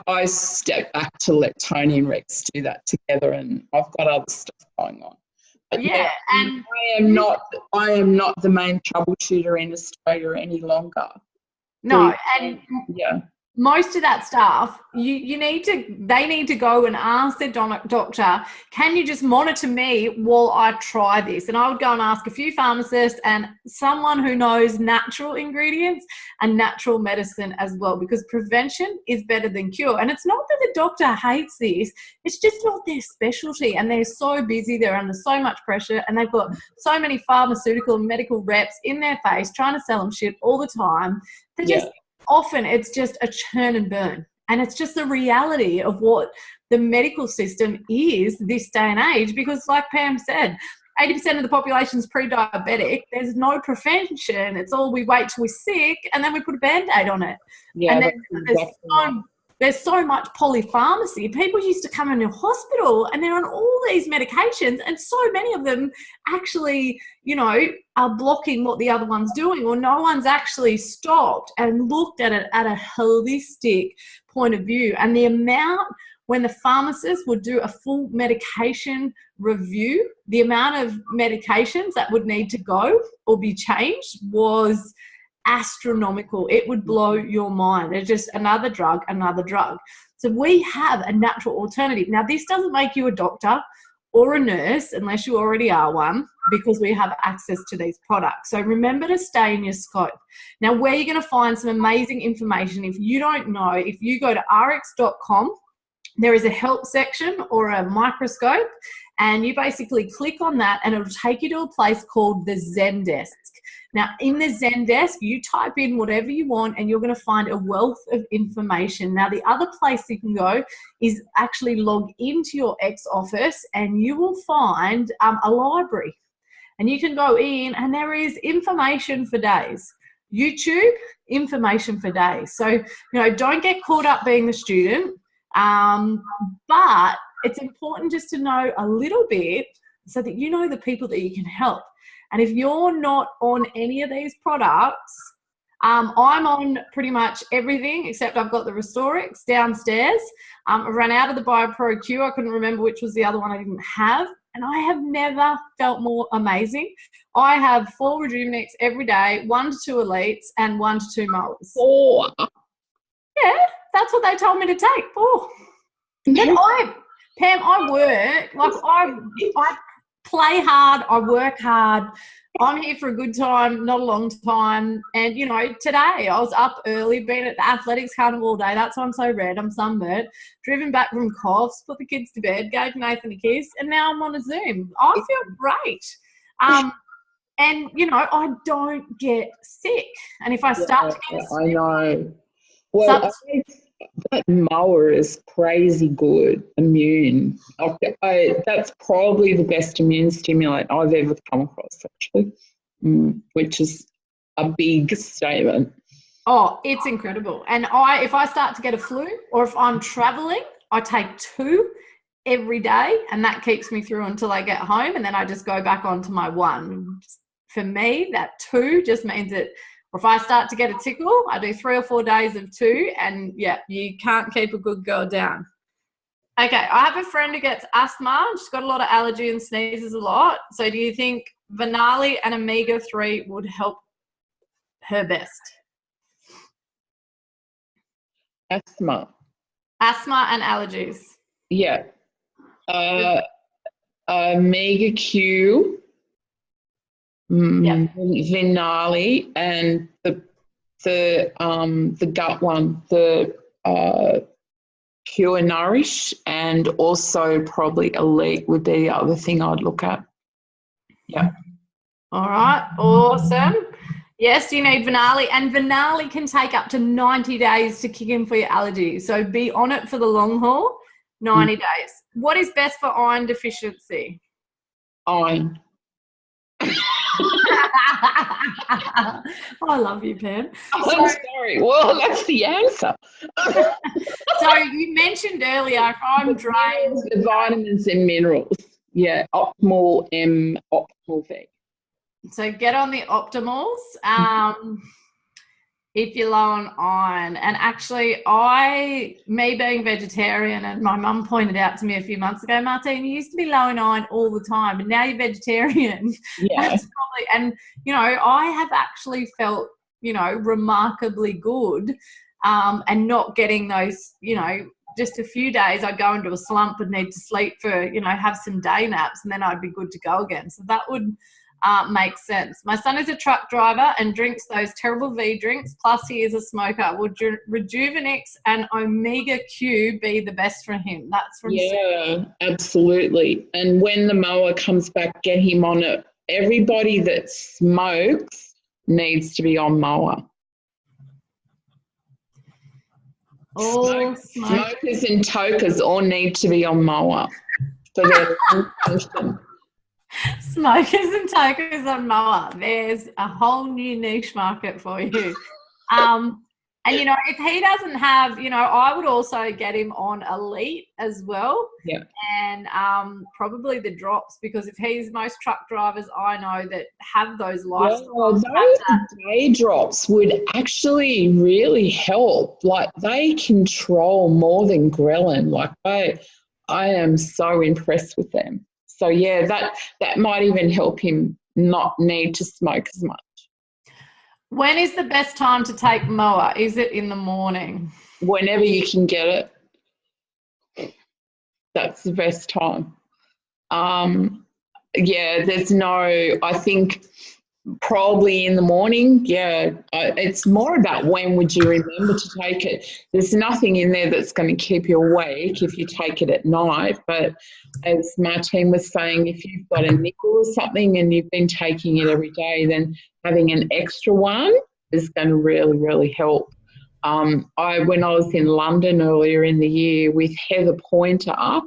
I step back to let Tony and Rex do that together, and I've got other stuff going on. But yeah, and I am not the main troubleshooter in Australia any longer. No, and yeah. Most of that stuff, they need to go and ask their doctor, can you just monitor me while I try this? And I would go and ask a few pharmacists and someone who knows natural ingredients and natural medicine as well, because prevention is better than cure. And it's not that the doctor hates this, it's just not their specialty. And they're so busy, they're under so much pressure, and they've got so many pharmaceutical and medical reps in their face trying to sell them shit all the time. They're just... Often it's just a churn and burn, and it's just the reality of what the medical system is this day and age, because like Pam said, 80% of the population is pre-diabetic. There's no prevention. It's all we wait till we're sick and then we put a Band-Aid on it. Yeah, and there's so much polypharmacy. People used to come into hospital and they're on all these medications, and so many of them actually, are blocking what the other one's doing, or no one's actually stopped and looked at it at a holistic point of view. And the amount, when the pharmacist would do a full medication review, the amount of medications that would need to go or be changed was astronomical. It would blow your mind. It's just another drug. So we have a natural alternative. Now, this doesn't make you a doctor or a nurse unless you already are one, because we have access to these products. So remember to stay in your scope. Now, where you're going to find some amazing information, if you don't know, if you go to ariix.com, there is a help section or a microscope, and you basically click on that and it'll take you to a place called the Zen Desk. Now, in the Zen Desk, you type in whatever you want and you're going to find a wealth of information. Now, the other place you can go is actually log into your X office, and you will find a library. And you can go in and there is information for days. YouTube, information for days. So, don't get caught up being the student, but it's important just to know a little bit so that you know the people that you can help. And if you're not on any of these products, I'm on pretty much everything except I've got the Restorix downstairs. I ran out of the BioPro Q. I couldn't remember which was the other one I didn't have. And I have never felt more amazing. I have 4 Rejuvenex every day, 1 to 2 Elites, and 1 to 2 Molars. 4? Yeah, that's what they told me to take. 4. And Pam, I work, like I play hard, I work hard. I'm here for a good time, not a long time. And, today I was up early, been at the athletics carnival all day. That's why I'm so red. I'm sunburnt. Driven back from coughs, put the kids to bed, gave Nathan a kiss, and now I'm on a Zoom. I feel great. And, I don't get sick. And if I start to get sick... I know. Well, that mower is crazy good immune. That's probably the best immune stimulant I've ever come across, actually, which is a big statement. Oh, it's incredible. And if I start to get a flu, or if I'm traveling, I take 2 every day, and that keeps me through until I get home, and then I just go back onto my 1. For me, that 2 just means that... Or if I start to get a tickle, I do 3 or 4 days of 2, and you can't keep a good girl down. Okay, I have a friend who gets asthma. She's got a lot of allergy and sneezes a lot. So do you think Vinali and omega-3 would help her best? Asthma and allergies. Yeah. Omega-Q. Vinali, and the gut one, the Pure Nourish, and also probably Elite would be the other thing I'd look at. Yeah. All right. Awesome. Yes, you need Vinali, and Vinali can take up to 90 days to kick in for your allergies. So be on it for the long haul. 90 days. What is best for iron deficiency? Iron. I love you, Pam. I'm sorry. Well, that's the answer. So you mentioned earlier, if I'm drained, The vitamins and minerals. Yeah, optimal M, optimal V. so get on the optimals. If you're low on iron. And actually, me being vegetarian, and my mum pointed out to me a few months ago, Martine, you used to be low in iron all the time, and now you're vegetarian. Yeah. That's probably, and, you know, I have actually felt, you know, remarkably good, and not getting those, you know, just a few days I'd go into a slump and need to sleep for, you know, have some day naps, and then I'd be good to go again. So that would makes sense. My son is a truck driver and drinks those terrible V drinks, plus he is a smoker. Would Rejuvenix and Omega Q be the best for him? That's from absolutely. And when the mower comes back, get him on it. Everybody that smokes needs to be on mower. Smokers and tokers all need to be on mower for their function. Smokers and tokers on mower. There's a whole new niche market for you. And, you know, if he doesn't have, you know, I would also get him on Elite as well. Yeah. And probably the drops, because if he's most truck drivers I know that have those lifestyles. Those day drops would actually really help. Like, they control more than ghrelin. Like, I am so impressed with them. So, yeah, that might even help him not need to smoke as much. When is the best time to take mower? Is it in the morning? Whenever you can get it, that's the best time. There's I think probably in the morning. It's more about when would you remember to take it. There's nothing in there that's going to keep you awake if you take it at night, but as Martine was saying, if you've got a nickel or something and you've been taking it every day, then having an extra one is going to really, really help. When I was in London earlier in the year with Heather Pointer,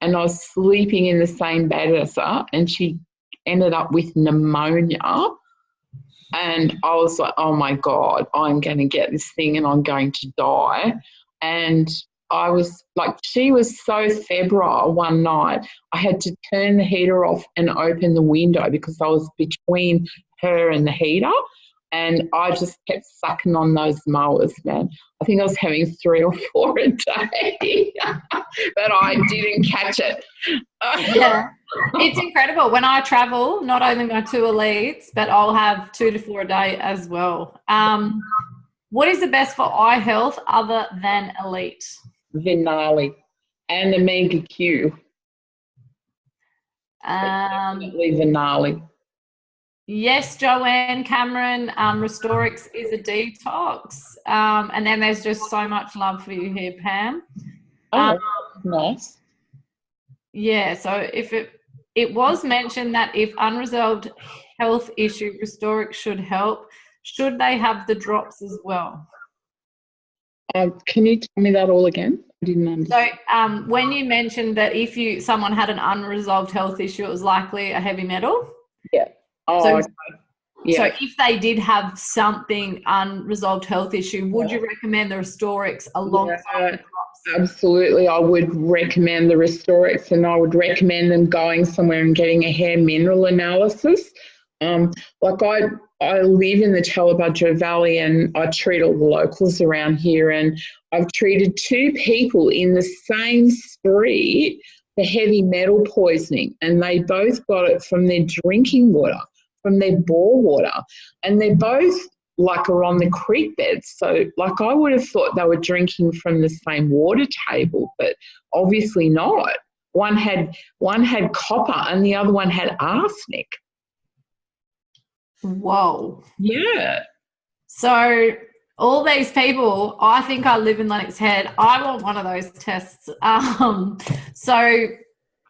and I was sleeping in the same bed as her, and she ended up with pneumonia, and I was like, oh my God, I'm going to get this thing and I'm going to die. And I was like, she was so febrile one night, I had to turn the heater off and open the window because I was between her and the heater, and I just kept sucking on those mowers, man. I think I was having 3 or 4 a day, but I didn't catch it. Yeah, it's incredible. When I travel, not only my 2 Elites, but I'll have 2 to 4 a day as well. What is the best for eye health other than Elite? Vinali and Omega Q. Definitely Vinali. Yes, Joanne Cameron, Restorix is a detox. And then there's just so much love for you here, Pam. Nice. Yeah, so if it was mentioned that if unresolved health issue, Restorix should help. Should they have the drops as well? Can you tell me that all again? I didn't understand. So when you mentioned that if someone had an unresolved health issue, it was likely a heavy metal. Yeah. So if they did have something unresolved health issue, would you recommend the Restorix alongside the drops? Absolutely. I would recommend the Restorix, and I would recommend them going somewhere and getting a hair mineral analysis. I live in the Tallebudgera Valley, and I treat all the locals around here, and I've treated 2 people in the same street for heavy metal poisoning, and they both got it from their drinking water, from their bore water, and they're both are on the creek beds. So I would have thought they were drinking from the same water table, but obviously not. One had copper and the other one had arsenic. Whoa. Yeah. So all these people, I think I live in Lennox Head. I want one of those tests. So,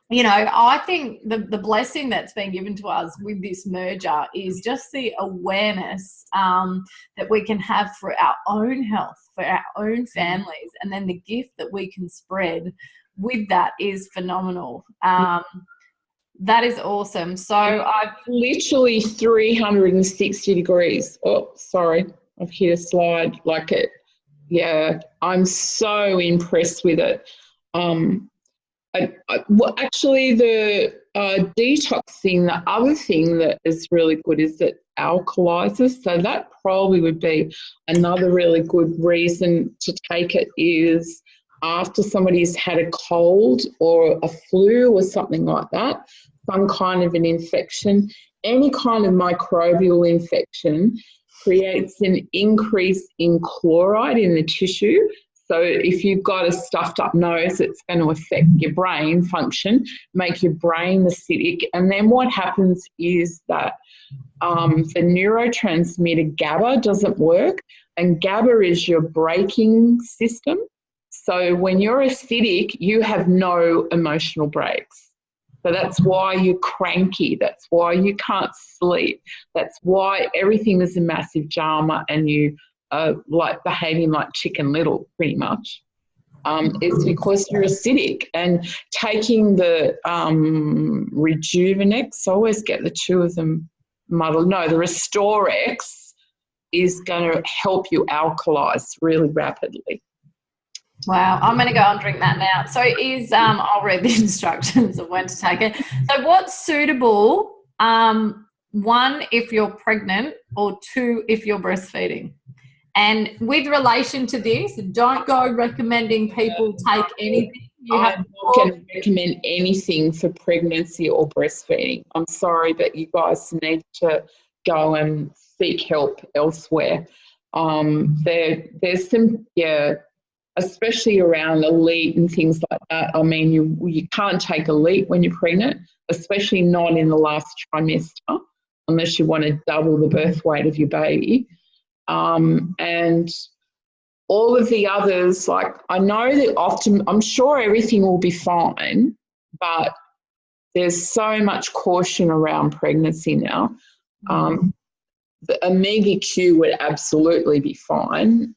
you know, I think the blessing that's been given to us with this merger is just the awareness that we can have for our own health, for our own families, and then the gift that we can spread with that is phenomenal. That is awesome. So I've literally 360 degrees. Oh, sorry, I've hit a slide like it. Yeah, I'm so impressed with it. Well, actually, the detox thing, the other thing that is really good is that alkalizes. So that probably would be another really good reason to take it, is after somebody's had a cold or a flu or something like that, some kind of an infection, any kind of microbial infection creates an increase in chloride in the tissue. So if you've got a stuffed up nose, it's going to affect your brain function, make your brain acidic. And then what happens is that the neurotransmitter GABA doesn't work, and GABA is your braking system. So when you're acidic, you have no emotional brakes. So that's why you're cranky. That's why you can't sleep. That's why everything is a massive drama and you like behaving like Chicken Little, pretty much. It's because you're acidic. And taking the Rejuvenex, I always get the two of them muddled. No, the Restorex is going to help you alkalize really rapidly. Wow, I'm going to go and drink that now. So I'll read the instructions of when to take it. So what's suitable, one, if you're pregnant, or two, if you're breastfeeding? And with relation to this, don't go recommending people take anything. I'm not going to recommend anything for pregnancy or breastfeeding. I'm sorry, but you guys need to go and seek help elsewhere. There's some, especially around elite and things like that. I mean, you can't take elite when you're pregnant, especially not in the last trimester, unless you want to double the birth weight of your baby. And all of the others, like, I know that often, I'm sure everything will be fine, but there's so much caution around pregnancy now. The Omega Q would absolutely be fine.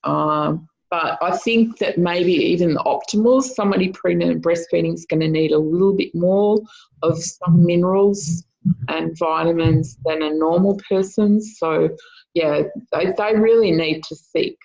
But I think that maybe even the optimals, somebody pregnant and breastfeeding is going to need a little bit more of some minerals and vitamins than a normal person. So, yeah, they really need to seek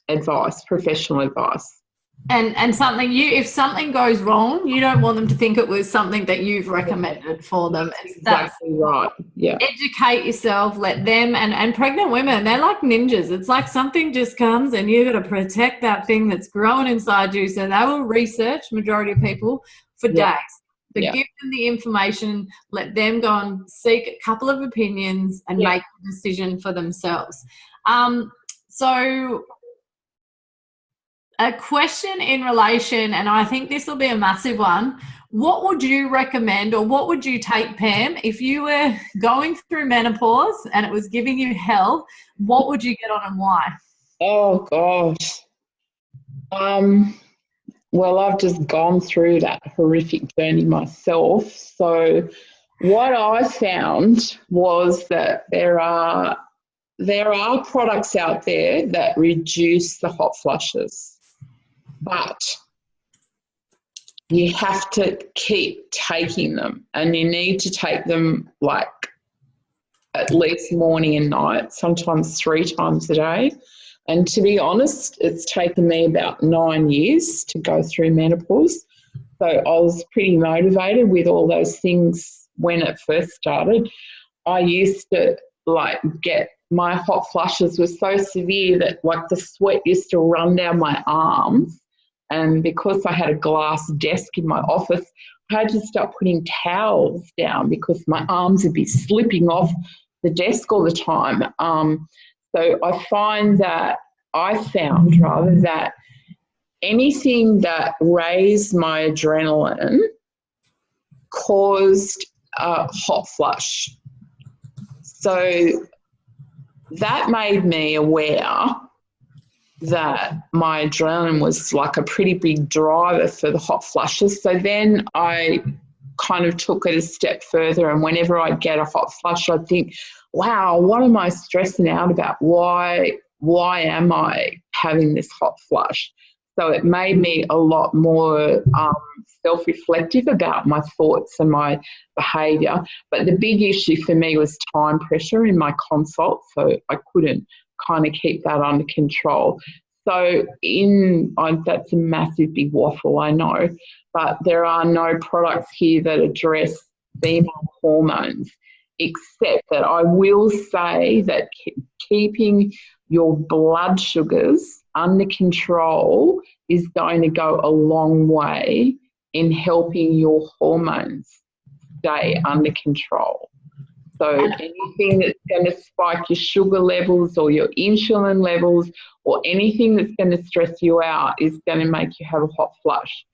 advice, professional advice. And something if something goes wrong, you don't want them to think it was something that you've recommended for them. That's exactly right. Yeah. Educate yourself, let them, and pregnant women, they're like ninjas. It's like something just comes and you've got to protect that thing that's growing inside you. So they will research, majority of people, for days. So give them the information, let them go and seek a couple of opinions and make a decision for themselves. So a question in relation, and I think this will be a massive one, what would you recommend, or what would you take, Pam, if you were going through menopause and it was giving you hell? What would you get on and why? Oh, gosh. Well, I've just gone through that horrific journey myself. So what I found was that there are products out there that reduce the hot flushes, but you have to keep taking them, and you need to take them like at least morning and night, sometimes 3 times a day. And to be honest, it's taken me about 9 years to go through menopause. So I was pretty motivated with all those things when it first started. I used to get my hot flushes were so severe that the sweat used to run down my arms. And because I had a glass desk in my office, I had to start putting towels down because my arms would be slipping off the desk all the time. So I found that anything that raised my adrenaline caused a hot flush. So that made me aware that my adrenaline was like a pretty big driver for the hot flushes. So then I kind of took it a step further, and whenever I'd get a hot flush, I'd think, wow, what am I stressing out about? Why am I having this hot flush? So it made me a lot more self-reflective about my thoughts and my behaviour. But the big issue for me was time pressure in my consult, so I couldn't kind of keep that under control. So that's a massive big waffle, I know, but there are no products here that address female hormones, except that I will say that keeping your blood sugars under control is going to go a long way in helping your hormones stay under control. So anything that's going to spike your sugar levels or your insulin levels or anything that's going to stress you out is going to make you have a hot flush.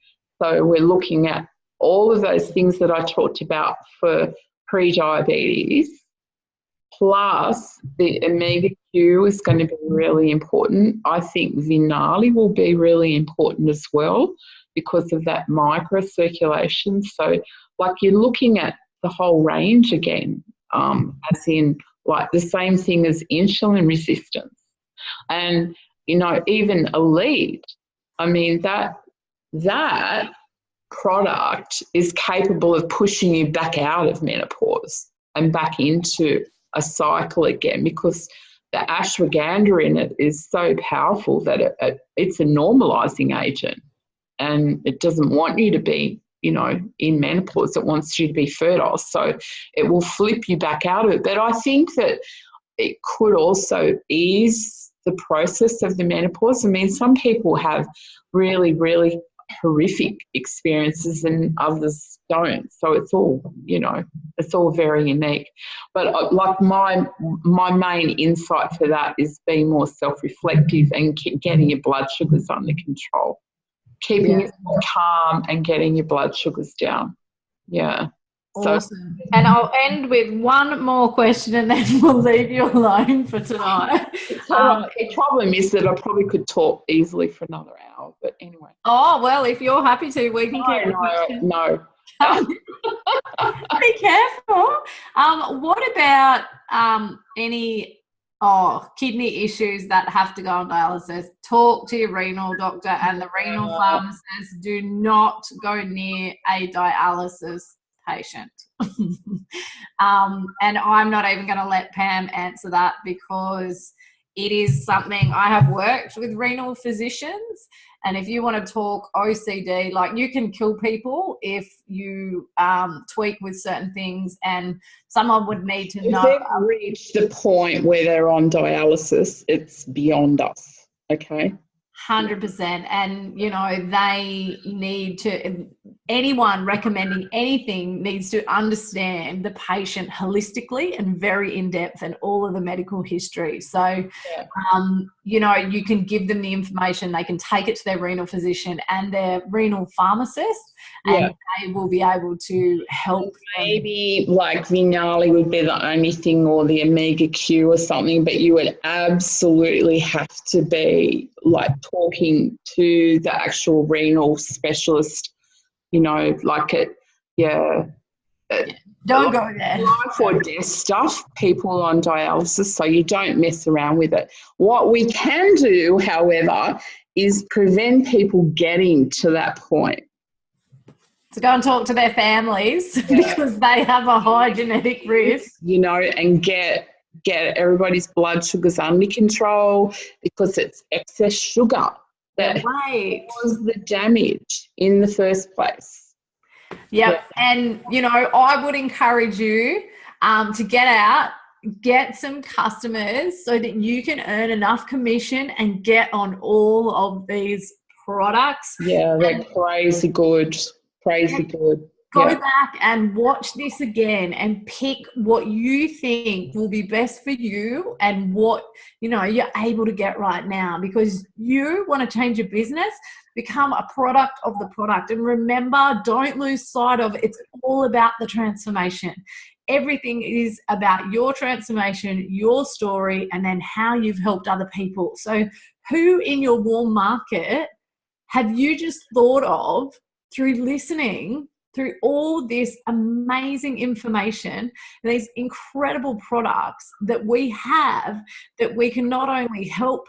So we're looking at all of those things that I talked about for pre-diabetes, plus the omega-Q is going to be really important. I think Vinali will be really important as well because of that microcirculation. So like you're looking at the whole range again, as in like the same thing as insulin resistance. And, you know, even Elite, I mean, that product is capable of pushing you back out of menopause and back into a cycle again, because the ashwagandha in it is so powerful that it's a normalizing agent, and it doesn't want you to be, you know, in menopause. It wants you to be fertile. So it will flip you back out of it. But I think that it could also ease the process of the menopause. I mean, some people have really, really horrific experiences and others don't. So it's all, you know, it's all very unique. But like my main insight for that is being more self-reflective and getting your blood sugars under control. Keeping yourself calm and getting your blood sugars down. Yeah. Awesome. And I'll end with one more question and then we'll leave you alone for tonight. The problem is that I probably could talk easily for another hour, but anyway. Oh, well, if you're happy to, we can keep questions. No. Be careful. What about any kidney issues that have to go on dialysis? Talk to your renal doctor, and the renal pharmacist. Do not go near a dialysis patient. And I'm not even going to let Pam answer that, because it is something I have worked with renal physicians. And if you want to talk OCD, like, you can kill people if you tweak with certain things, and someone would need to know. If they've reached the point where they're on dialysis, it's beyond us, okay? 100%. And, you know, they need to, anyone recommending anything needs to understand the patient holistically and very in depth, and all of the medical history. So, you know, you can give them the information, they can take it to their renal physician and their renal pharmacist, and they will be able to help. Maybe like Vinali would be the only thing, or the omega-Q or something, but you would absolutely have to be like talking to the actual renal specialist, you know, like don't go there. Life or death stuff, people on dialysis, so you don't mess around with it. What we can do, however, is prevent people getting to that point. To go and talk to their families because they have a high genetic risk. You know, and get everybody's blood sugars under control, because it's excess sugar that caused the damage in the first place. Yep. And, you know, I would encourage you to get out, get some customers so that you can earn enough commission and get on all of these products. Yeah, they're crazy good. Crazy good. Go back and watch this again and pick what you think will be best for you and what, you know, you're able to get right now, because you want to change your business, become a product of the product. And remember, don't lose sight of it. It's all about the transformation. Everything is about your transformation, your story, and then how you've helped other people. So who in your warm market have you just thought of through listening, through all this amazing information, these incredible products that we have, that we can not only help,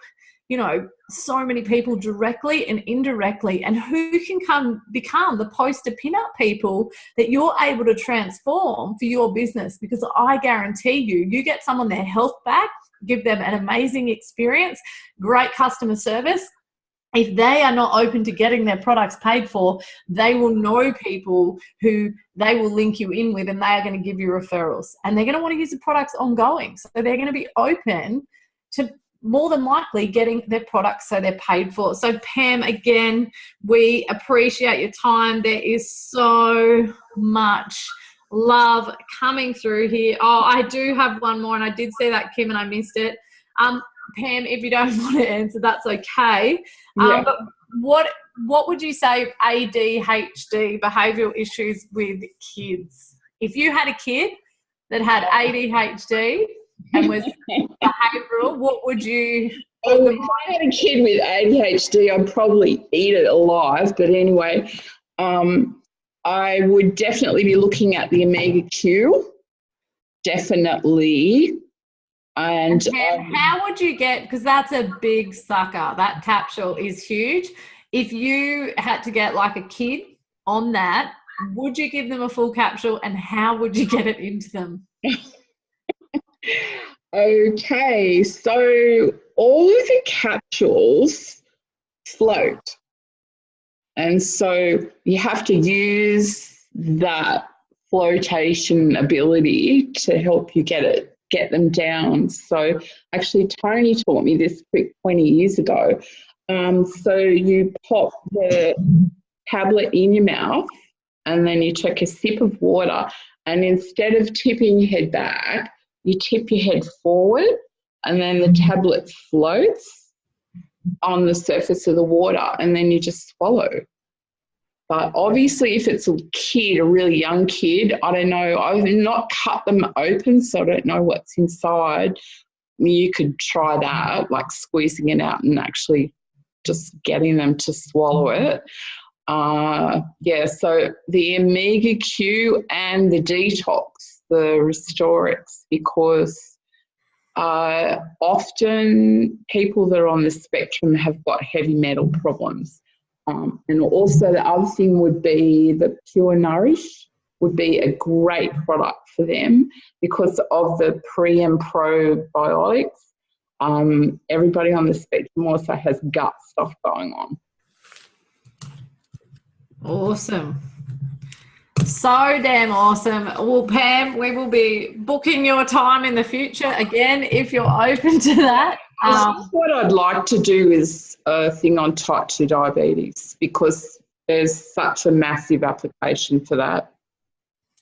you know, so many people directly and indirectly, and who can become the poster pin-up people that you're able to transform for your business. Because I guarantee you get someone their health back, give them an amazing experience, great customer service. If they are not open to getting their products paid for, they will know people who they will link you in with, and they are going to give you referrals, and they're going to want to use the products ongoing. So they're going to be open to more than likely getting their products so they're paid for. So Pam, again, we appreciate your time. There is so much love coming through here. Oh, I do have one more, and I did see that, Kim, and I missed it. Pam, if you don't want to answer, that's okay. Yeah. But what would you say ADHD, behavioural issues with kids? If you had a kid that had ADHD and was behavioural, what would you... Oh, if I had a kid with ADHD, I'd probably eat it alive. But anyway, I would definitely be looking at the Omega Q. Definitely. And how would you get, because that's a big sucker, that capsule is huge. If you had to get like a kid on that, would you give them a full capsule, and how would you get it into them? Okay, so all of the capsules float, and so you have to use that flotation ability to help you get them down. So actually Tony taught me this trick 20 years ago. So you pop the tablet in your mouth, and then you take a sip of water, and instead of tipping your head back, you tip your head forward, and then the tablet floats on the surface of the water, and then you just swallow. But obviously if it's a kid, a really young kid, I don't know, I've not cut them open, so I don't know what's inside. You could try that, like squeezing it out and actually just getting them to swallow it. Yeah, so the Omega Q and the Detox, the Restorix, because often people that are on the spectrum have got heavy metal problems. And also the other thing would be the Pure Nourish would be a great product for them because of the pre and probiotics. Everybody on the spectrum also has gut stuff going on. Awesome. So damn awesome. Well, Pam, we will be booking your time in the future again if you're open to that. What I'd like to do is a thing on type 2 diabetes, because there's such a massive application for that.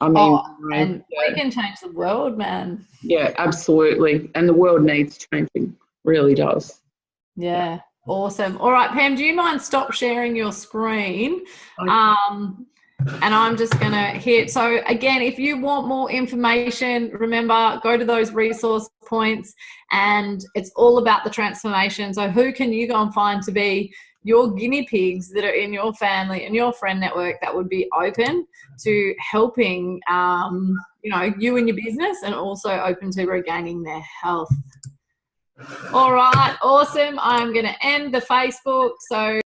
I mean, and we can change the world, man. Yeah, absolutely. And the world needs changing, really does. Yeah, awesome. All right, Pam, do you mind stop sharing your screen? And I'm just going to hit. So again, if you want more information, remember, go to those resource points, and it's all about the transformation. So who can you go and find to be your guinea pigs that are in your family and your friend network that would be open to helping, you know, you and your business, and also open to regaining their health. All right, awesome. I'm going to end the Facebook. So